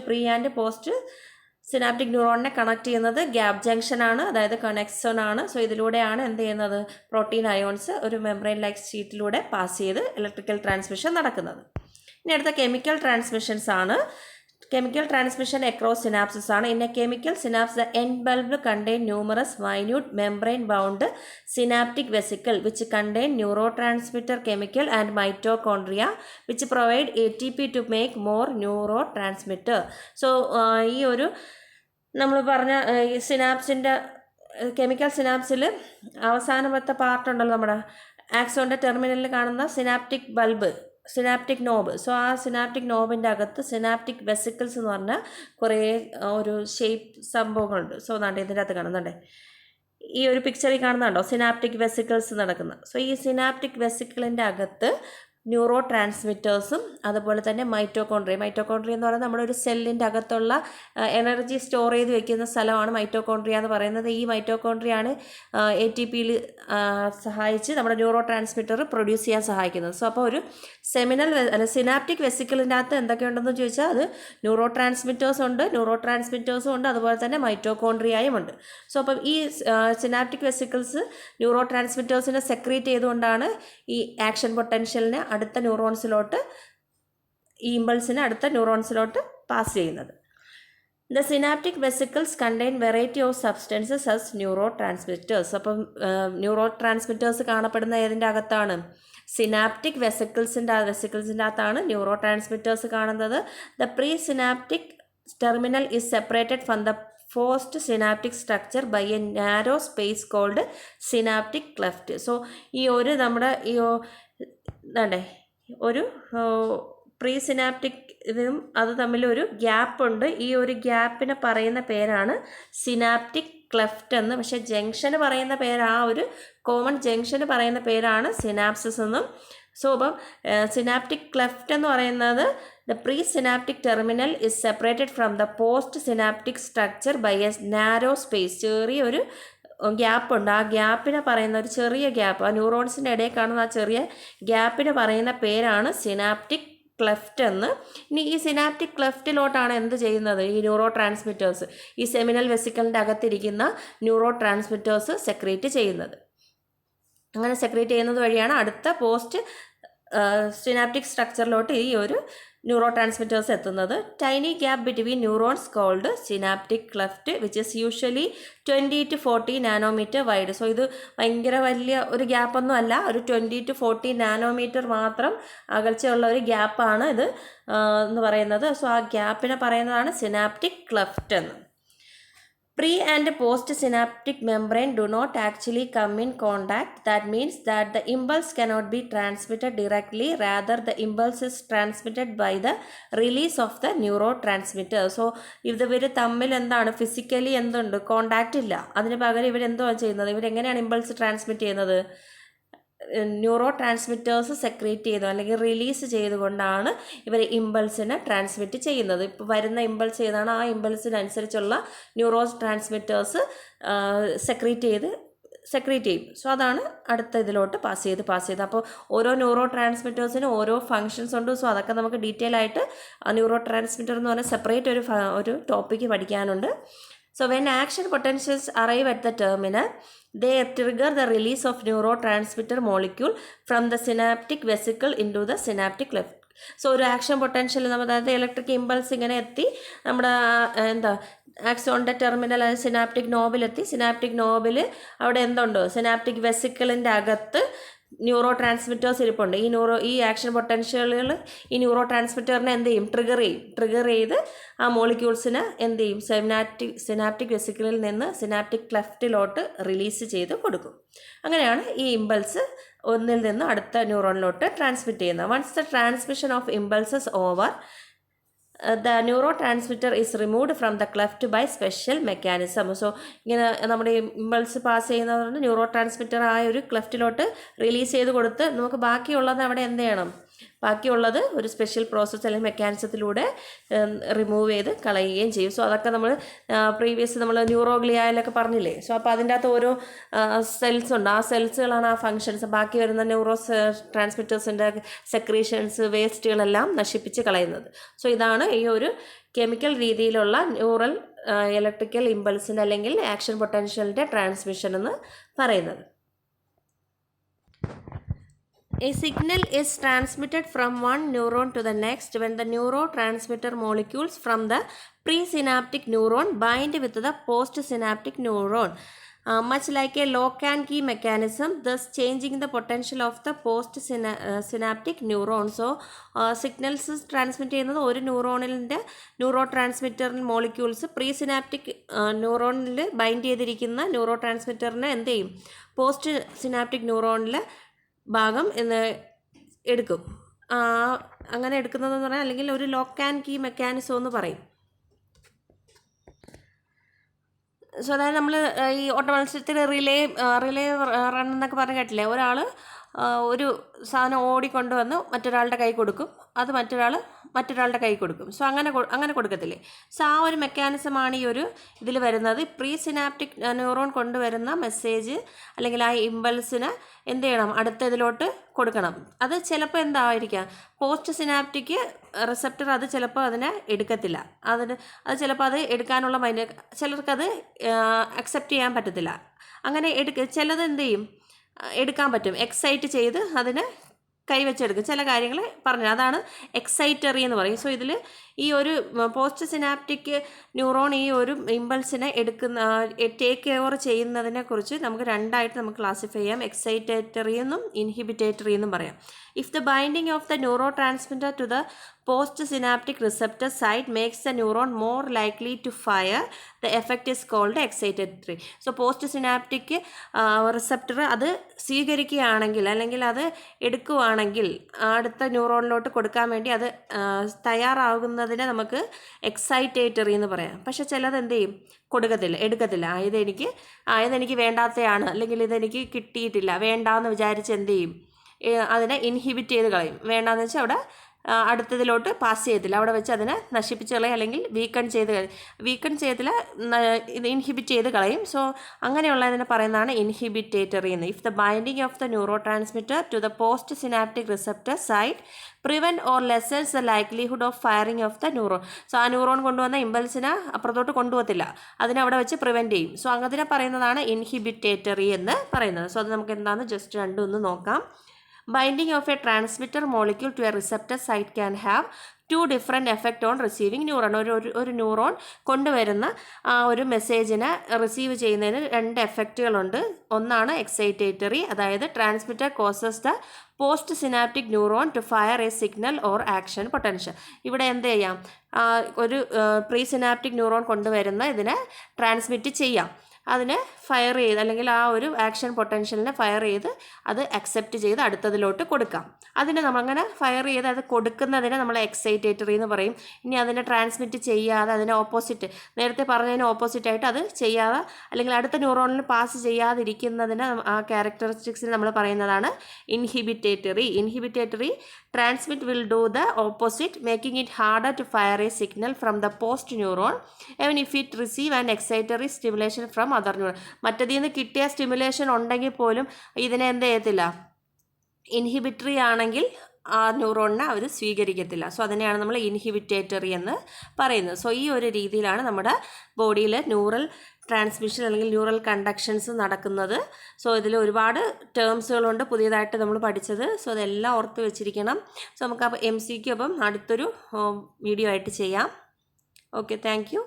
പ്രീ ആൻഡ് പോസ്റ്റ് സിനാപ്റ്റിക് ന്യൂറോണിനെ കണക്ട് ചെയ്യുന്നത് ഗ്യാപ്പ് ജംഗ്ഷൻ ആണ്, അതായത് കണക്സൺ ആണ്. സോ ഇതിലൂടെയാണ് എന്ത് ചെയ്യുന്നത്, പ്രോട്ടീൻ അയോൺസ് ഒരു മെംബ്രെയിൻ ലൈക്ക് ഷീറ്റിലൂടെ പാസ് ചെയ്ത് ഇലക്ട്രിക്കൽ ട്രാൻസ്മിഷൻ നടക്കുന്നത്. ഇനി അടുത്ത കെമിക്കൽ ട്രാൻസ്മിഷൻസ് ആണ്. Chemical transmission across synapses ആണ്. In a chemical synapse, the end bulb contain numerous minute membrane-bound synaptic vesicle which contain neurotransmitter chemical and mitochondria which provide ATP to make more neurotransmitter. So ഈ ഒരു നമ്മൾ പറഞ്ഞ സിനാപ്സിൻ്റെ chemical സിനാപ്സിൽ അവസാനത്തെ പാർട്ടുണ്ടല്ലോ നമ്മുടെ ആക്സോണിൻ്റെ ടെർമിനലിൽ കാണുന്ന synaptic bulb, synaptic knob. So ആ synaptic നോബിൻ്റെ അകത്ത് സിനാപ്റ്റിക് വെസിക്കിൾസ് എന്ന് പറഞ്ഞാൽ കുറേ ഒരു ഷേപ്പ് സംഭവങ്ങളുണ്ട്. സോ അതാണ്ട് ഇതിൻ്റെ അകത്ത് കാണുന്നുണ്ടേ, ഈ ഒരു പിക്ചറിൽ കാണുന്നുണ്ടോ സിനാപ്റ്റിക് വെസിക്കിൾസ് നടക്കുന്നത്. സോ ഈ സിനാപ്റ്റിക് വെസിക്കിളിൻ്റെ അകത്ത് ന്യൂറോ ട്രാൻസ്മിറ്റേഴ്സും അതുപോലെ തന്നെ മൈറ്റോകോൺട്രിയ എന്ന് പറയുന്നത് നമ്മുടെ ഒരു സെല്ലിൻ്റെ അകത്തുള്ള എനർജി സ്റ്റോർ ചെയ്ത് വെക്കുന്ന സ്ഥലമാണ് മൈറ്റോകോൺട്രിയ എന്ന് പറയുന്നത്. ഈ മൈറ്റോകോൺട്രിയാണ് ATPയിൽ സഹായിച്ച് നമ്മുടെ ന്യൂറോ ട്രാൻസ്മിറ്റർ പ്രൊഡ്യൂസ് ചെയ്യാൻ സഹായിക്കുന്നത്. സോ അപ്പോൾ ഒരു സിനാപ്റ്റിക് വെസിക്കിളിൻ്റെ അകത്ത് എന്തൊക്കെയുണ്ടെന്ന് ചോദിച്ചാൽ അത് ന്യൂറോ ട്രാൻസ്മിറ്റേഴ്സും ഉണ്ട്, അതുപോലെ തന്നെ മൈറ്റോകോൺട്രിയയും ഉണ്ട്. സോ അപ്പം ഈ സിനാപ്റ്റിക് വെസിക്കിൾസ് ന്യൂറോ ട്രാൻസ്മിറ്റേഴ്സിനെ സെക്രീറ്റ് ചെയ്തുകൊണ്ടാണ് ഈ ആക്ഷൻ പൊട്ടൻഷ്യലിനെ അടുത്ത ന്യൂറോൺസിലോട്ട്, ഈ ഇമ്പൾസിനെ അടുത്ത ന്യൂറോൺസിലോട്ട് പാസ് ചെയ്യുന്നത്. The synaptic vesicles contain variety of substances as neurotransmitters. അപ്പം ന്യൂറോട്രാൻസ്മിറ്റേഴ്സ് കാണപ്പെടുന്ന ഏതിൻ്റെ അകത്താണ്, സിനാപ്റ്റിക് വെസിക്കിൾസിൻ്റെ അകത്താണ് ന്യൂറോ ട്രാൻസ്മിറ്റേഴ്സ് കാണുന്നത്. The pre synaptic terminal is separated from the post synaptic structure by a narrow space called synaptic cleft. So ഈ ഒരു നമ്മുടെ ഒരു പ്രീ സിനാപ്റ്റിക് ഇതും അത് തമ്മിലൊരു ഗ്യാപ്പുണ്ട്. ഈ ഒരു ഗ്യാപ്പിനെ പറയുന്ന പേരാണ് സിനാപ്റ്റിക് ക്ലെഫ്റ്റ് എന്ന്. പക്ഷേ ജംഗ്ഷന് പറയുന്ന പേര്, ആ ഒരു കോമൺ ജംഗ്ഷന് പറയുന്ന പേരാണ് സിനാപ്സിസ് എന്നും. സോ അപ്പം സിനാപ്റ്റിക് ക്ലെഫ്റ്റ് എന്ന് പറയുന്നത് the pre synaptic terminal is separated from the post synaptic structure by a narrow space. ചെറിയൊരു ഗ്യാപ്പുണ്ട്, ആ ഗ്യാപ്പിനെ പറയുന്ന ഒരു ചെറിയ ഗ്യാപ്പ്, ആ ന്യൂറോൺസിൻ്റെ ഇടയിൽ കാണുന്ന ആ ചെറിയ ഗ്യാപ്പിനെ പറയുന്ന പേരാണ് സിനാപ്റ്റിക് ക്ലെഫ്റ്റ് എന്ന്. ഇനി ഈ സിനാപ്റ്റിക് ക്ലെഫ്റ്റിലോട്ടാണ് എന്ത് ചെയ്യുന്നത്, ഈ ന്യൂറോ ട്രാൻസ്മിറ്റേഴ്സ്, ഈ സെമിനൽ വെസിക്കലിൻ്റെ അകത്തിരിക്കുന്ന ന്യൂറോ ട്രാൻസ്മിറ്റേഴ്സ് സെക്രീറ്റ് ചെയ്യുന്നത്. അങ്ങനെ സെക്രീറ്റ് ചെയ്യുന്നത് വഴിയാണ് അടുത്ത പോസ്റ്റ് സിനാപ്റ്റിക് സ്ട്രക്ചറിലോട്ട് ഈ ഒരു ന്യൂറോ ട്രാൻസ്മിറ്റേഴ്സ് എത്തുന്നത്. Tiny gap between neurons called synaptic cleft which is usually 20 to 40 nanometre wide. So ഇത് ഭയങ്കര വലിയ ഒരു ഗ്യാപ്പൊന്നും അല്ല, ഒരു 20 to 40 നാനോമീറ്റർ മാത്രം അകൽച്ചയുള്ള ഒരു ഗ്യാപ്പാണ് ഇത് എന്ന് പറയുന്നത്. സോ ആ ഗ്യാപ്പിനെ പറയുന്നതാണ് സിനാപ്റ്റിക് ക്ലെഫ്റ്റ് എന്ന്. Pre and post synaptic membrane do not actually come in contact. That means that the impulse cannot be transmitted directly. Rather, the impulse is transmitted by the release of the neurotransmitter. So, ഇവർ തമ്മിൽ എന്താണ് physically എന്തുണ്ട്, contact ഇല്ല. അതിന് പകരം ഇവരെന്തോ ചെയ്യുന്നത്, ഇവരെങ്ങനെയാണ് impulse transmit ചെയ്യുന്നത്, neuro transmitters secrete ചെയ്തോ അല്ലെങ്കിൽ റിലീസ് ചെയ്തുകൊണ്ടാണ് ഇവർ ഇമ്പൾസിനെ ട്രാൻസ്മിറ്റ് ചെയ്യുന്നത്. ഇപ്പോൾ വരുന്ന ഇമ്പൾസ് ഏതാണ് ആ ഇമ്പൾസിനനുസരിച്ചുള്ള ന്യൂറോ ട്രാൻസ്മിറ്റേഴ്സ് സെക്രീറ്റ് ചെയ്യും. സോ അതാണ് അടുത്ത ഇതിലോട്ട് പാസ് ചെയ്ത് അപ്പോൾ ഓരോ ന്യൂറോ ട്രാൻസ്മിറ്റേഴ്സിനും ഓരോ ഫങ്ഷൻസ് ഉണ്ട്. സോ അതൊക്കെ നമുക്ക് ഡീറ്റെയിൽ ആയിട്ട് ന്യൂറോ ട്രാൻസ്മിറ്റർ എന്ന് പറഞ്ഞാൽ സെപ്പറേറ്റ് ഒരു ടോപ്പിക്ക് പഠിക്കാനുണ്ട്. So when action potentials arrive at the terminal, they trigger the release of neurotransmitter molecule from the synaptic vesicle into the synaptic cleft. So ഒരു action potential അതായത് electric impulse ഇങ്ങനെ എത്തി നമ്മുടെ ആക്സോണിൻ്റെ terminal synaptic നോബിലെത്തി. Synaptic Nobil അവിടെ എന്തുണ്ട്, synaptic വെസിക്കിളിൻ്റെ അകത്ത് neuro transmitters ഇരിപ്പുണ്ട്. ഈ ആക്ഷൻ പൊട്ടൻഷ്യലുകൾ ഈ ന്യൂറോ ട്രാൻസ്മിറ്ററിനെ എന്ത് ചെയ്യും, ട്രിഗർ ചെയ്ത് ആ മോളിക്യൂൾസിനെ എന്ത് ചെയ്യും, സിനാപ്റ്റിക് വെസിക്കിളിൽ നിന്ന് സിനാപ്റ്റിക് ക്ലെഫ്റ്റിലോട്ട് റിലീസ് ചെയ്ത് കൊടുക്കും. അങ്ങനെയാണ് ഈ ഇമ്പൾസ് ഒന്നിൽ നിന്ന് അടുത്ത ന്യൂറോണിലോട്ട് ട്രാൻസ്മിറ്റ് ചെയ്യുന്നത്. Once the transmission of impulses over, the neurotransmitter is removed from the cleft by special mechanism. So ഇങ്ങനെ നമ്മുടെ ഇമ്പൾസ് പാസ് ചെയ്യുന്നതുകൊണ്ട് ന്യൂറോ ട്രാൻസ്മിറ്റർ ആ ഒരു ക്ലെഫ്റ്റിലോട്ട് റിലീസ് ചെയ്ത് കൊടുത്ത് നമുക്ക് ബാക്കിയുള്ളത് അവിടെ എന്ത് ചെയ്യണം, ബാക്കിയുള്ളത് ഒരു സ്പെഷ്യൽ പ്രോസസ്സ് അല്ലെങ്കിൽ മെക്കാനിസത്തിലൂടെ റിമൂവ് ചെയ്ത് കളയുകയും ചെയ്യും. സോ അതൊക്കെ നമ്മൾ പ്രീവിയസ് നമ്മൾ ന്യൂറോഗ്ലിയയിലൊക്കെ പറഞ്ഞില്ലേ. സോ അപ്പോൾ അതിൻ്റെ അകത്ത് ഓരോ സെൽസ് ഉണ്ട്, ആ സെൽസുകളാണ് ആ ഫങ്ഷൻസ്. ബാക്കി വരുന്ന ന്യൂറോ ട്രാൻസ്മിറ്റേഴ്സിൻ്റെ സെക്രീഷൻസ് വേസ്റ്റുകളെല്ലാം നശിപ്പിച്ച് കളയുന്നത്. സോ ഇതാണ് ഈ ഒരു കെമിക്കൽ രീതിയിലുള്ള ന്യൂറൽ ഇലക്ട്രിക്കൽ ഇമ്പൾസിൻ്റെ അല്ലെങ്കിൽ ആക്ഷൻ പൊട്ടൻഷ്യലിൻ്റെ ട്രാൻസ്മിഷൻ എന്ന് പറയുന്നത്. A signal is transmitted from one neuron to the next when the neurotransmitter molecules from the presynaptic neuron bind with the postsynaptic neuron. Much like a lock and key mechanism, thus changing the potential of the postsynaptic neuron. So signals transmit ചെയ്യുന്നത് ഒരു neuro transmitter molecules പ്രീസിനാപ്റ്റിക് ന്യൂറോണിൽ bind ചെയ്തിരിക്കുന്ന neuro ട്രാൻസ്മിറ്ററിനെ എന്ത് ചെയ്യും, post synaptic ന്യൂറോണിൽ ഭാഗം എടുക്കും. അങ്ങനെ എടുക്കുന്നതെന്ന് പറഞ്ഞാൽ അല്ലെങ്കിൽ ഒരു ലോക്ക് ആൻഡ് കീ മെക്കാനിസം എന്ന് പറയും. സോ അതായത് നമ്മൾ ഈ ഓട്ട മത്സരത്തിൽ റിലേ റൺ എന്നൊക്കെ പറഞ്ഞ് കേട്ടില്ലേ, ഒരാൾ ഒരു സാധനം ഓടിക്കൊണ്ടുവന്ന് മറ്റൊരാളുടെ കൈ കൊടുക്കും, അത് മറ്റൊരാളുടെ കൈ കൊടുക്കും. സോ അങ്ങനെ കൊടുക്കത്തില്ലേ. സോ ആ ഒരു മെക്കാനിസമാണ് ഈ ഒരു ഇതിൽ വരുന്നത്. പ്രീ സിനാപ്റ്റിക് ന്യൂറോൺ കൊണ്ടുവരുന്ന മെസ്സേജ് അല്ലെങ്കിൽ ആ ഇമ്പൾസിന് എന്ത് ചെയ്യണം, അടുത്ത ഇതിലോട്ട് കൊടുക്കണം. അത് ചിലപ്പോൾ എന്തായിരിക്കാം, പോസ്റ്റ് സിനാപ്റ്റിക് റിസപ്റ്റർ അത് ചിലപ്പോൾ അതിനെ എടുക്കത്തില്ല. അത് ചിലപ്പോൾ അത് എടുക്കാനുള്ള ചിലർക്കത് അക്സെപ്റ്റ് ചെയ്യാൻ പറ്റത്തില്ല. അങ്ങനെ ചിലത് എന്ത് ചെയ്യും, എടുക്കാൻ പറ്റും, എക്സൈറ്റ് ചെയ്ത് അതിന് കൈവച്ചെടുക്കും. ചില കാര്യങ്ങൾ പറഞ്ഞു, അതാണ് എക്സൈറ്ററി എന്ന് പറയും. സോ ഇതിൽ ഈ ഒരു പോസ്റ്റ് സിനാപ്റ്റിക് ന്യൂറോൺ ഈ ഒരു ഇമ്പൾസിനെ ടേക്ക് ഓവർ ചെയ്യുന്നതിനെ കുറിച്ച് നമുക്ക് രണ്ടായിട്ട് നമുക്ക് ക്ലാസിഫൈ ചെയ്യാം. എക്സൈറ്റേറ്ററി എന്നും ഇൻഹിബിറ്റേറ്ററി എന്നും പറയാം. If the binding of the neurotransmitter to the post synaptic receptor site makes the neuron more likely to fire, the effect is called excitatory. So post synaptic receptor അത് സ്വീകരിക്കുകയാണെങ്കിൽ അല്ലെങ്കിൽ അത് എടുക്കുകയാണെങ്കിൽ അടുത്ത ന്യൂറോണിലോട്ട് കൊടുക്കാൻ വേണ്ടി അത് തയ്യാറാകുന്നതിനെ നമുക്ക് എക്സൈറ്റേറ്ററി എന്ന് പറയാം. പക്ഷെ ചിലത് എന്ത് ചെയ്യും, എടുക്കത്തില്ല. ഇതെനിക്ക് വേണ്ടാത്തതാണ് അല്ലെങ്കിൽ ഇതെനിക്ക് കിട്ടിയിട്ടില്ല, വേണ്ടാന്ന് വിചാരിച്ച് എന്ത് ചെയ്യും, അതിനെ ഇൻഹിബിറ്റ് ചെയ്ത് കളയും. വേണ്ടാന്ന് വെച്ചാൽ അവിടെ അടുത്തതിലോട്ട് പാസ് ചെയ്യത്തില്ല, അവിടെ വെച്ച് അതിനെ നശിപ്പിച്ച് കളയും അല്ലെങ്കിൽ വീക്കൺ ചെയ്തില്ല, ഇത് ഇൻഹിബിറ്റ് ചെയ്ത് കളയും. സോ അങ്ങനെയുള്ളതിനെ പറയുന്നതാണ് ഇൻഹിബിറ്റേറ്ററി എന്ന്. If the binding of the neurotransmitter to the post synaptic receptor site prevent or lessens the likelihood of firing of the neuron. So ആ ന്യൂറോൺ കൊണ്ടുവന്ന ഇമ്പൾസിനെ അപ്പുറത്തോട്ട് കൊണ്ടുപോകത്തില്ല, അതിനെ അവിടെ വെച്ച് പ്രിവെൻറ്റ് ചെയ്യും. സോ അതിനെ പറയുന്നതാണ് ഇൻഹിബിറ്റേറ്ററി എന്ന് പറയുന്നത്. സോ അത് നമുക്ക് എന്താണെന്ന് ജസ്റ്റ് രണ്ടും ഒന്ന് നോക്കാം. Binding of a transmitter molecule to a receptor site can have two different effect on receiving neuron. ഒരു ന്യൂറോൺ കൊണ്ടുവരുന്ന ആ ഒരു മെസ്സേജിനെ റിസീവ് ചെയ്യുന്നതിന് രണ്ട് എഫക്റ്റുകളുണ്ട്. ഒന്നാണ് എക്സൈറ്റേറ്ററി, അതായത് transmitter causes the post synaptic neuron to fire a signal or action potential. ഇവിടെ എന്ത് ചെയ്യാം, ഒരു പ്രീ സിനാപ്റ്റിക് ന്യൂറോൺ കൊണ്ടുവരുന്ന ഇതിനെ ട്രാൻസ്മിറ്റ് ചെയ്യാം. അതിനെ ഫയർ ചെയ്ത് അല്ലെങ്കിൽ ആ ഒരു ആക്ഷൻ പൊട്ടൻഷ്യലിനെ ഫയർ ചെയ്ത് അത് അക്സെപ്റ്റ് ചെയ്ത് അടുത്തതിലോട്ട് കൊടുക്കാം. അതിനെ നമ്മളങ്ങനെ ഫയർ ചെയ്ത് അത് കൊടുക്കുന്നതിനെ നമ്മൾ എക്സൈറ്റേറ്ററി എന്ന് പറയും. ഇനി അതിനെ ട്രാൻസ്മിറ്റ് ചെയ്യാതെ അതിനെ ഓപ്പോസിറ്റ്, നേരത്തെ പറഞ്ഞതിന് ഓപ്പോസിറ്റായിട്ട് അത് ചെയ്യാതെ അല്ലെങ്കിൽ അടുത്ത ന്യൂറോണിൽ പാസ് ചെയ്യാതിരിക്കുന്നതിന് ആ ക്യാരക്ടറിസ്റ്റിക്സിൽ നമ്മൾ പറയുന്നതാണ് ഇൻഹിബിറ്റേറ്ററി. ഇൻഹിബിറ്റേറ്ററി transmit will do the opposite, making it harder to fire a signal from the post neuron even if it receive an excitatory stimulation from other neuron. മറ്റതിൽ നിന്ന് കിട്ടിയ സ്റ്റിമുലേഷൻ ഉണ്ടെങ്കിൽ പോലും ഇതിനെ എന്ത് ചെയ്യത്തില്ല, ഇൻഹിബിറ്ററി ആണെങ്കിൽ ആ ന്യൂറോണിനെ അവർ സ്വീകരിക്കത്തില്ല. സോ അതിനെയാണ് നമ്മൾ ഇൻഹിബിറ്റേറ്ററി എന്ന് പറയുന്നത്. സോ ഈ ഒരു രീതിയിലാണ് നമ്മുടെ ബോഡിയിൽ ന്യൂറൽ ട്രാൻസ്മിഷൻ അല്ലെങ്കിൽ ന്യൂറൽ കണ്ടക്ഷൻസ് നടക്കുന്നത്. സോ ഇതിൽ ഒരുപാട് ടേംസുകളുണ്ട് പുതിയതായിട്ട് നമ്മൾ പഠിച്ചത്. സോ അതെല്ലാം ഓർത്ത് വെച്ചിരിക്കണം. സോ നമുക്ക് അപ്പോൾ MCQ അപ്പം അടുത്തൊരു വീഡിയോ ആയിട്ട് ചെയ്യാം. Okay, thank you.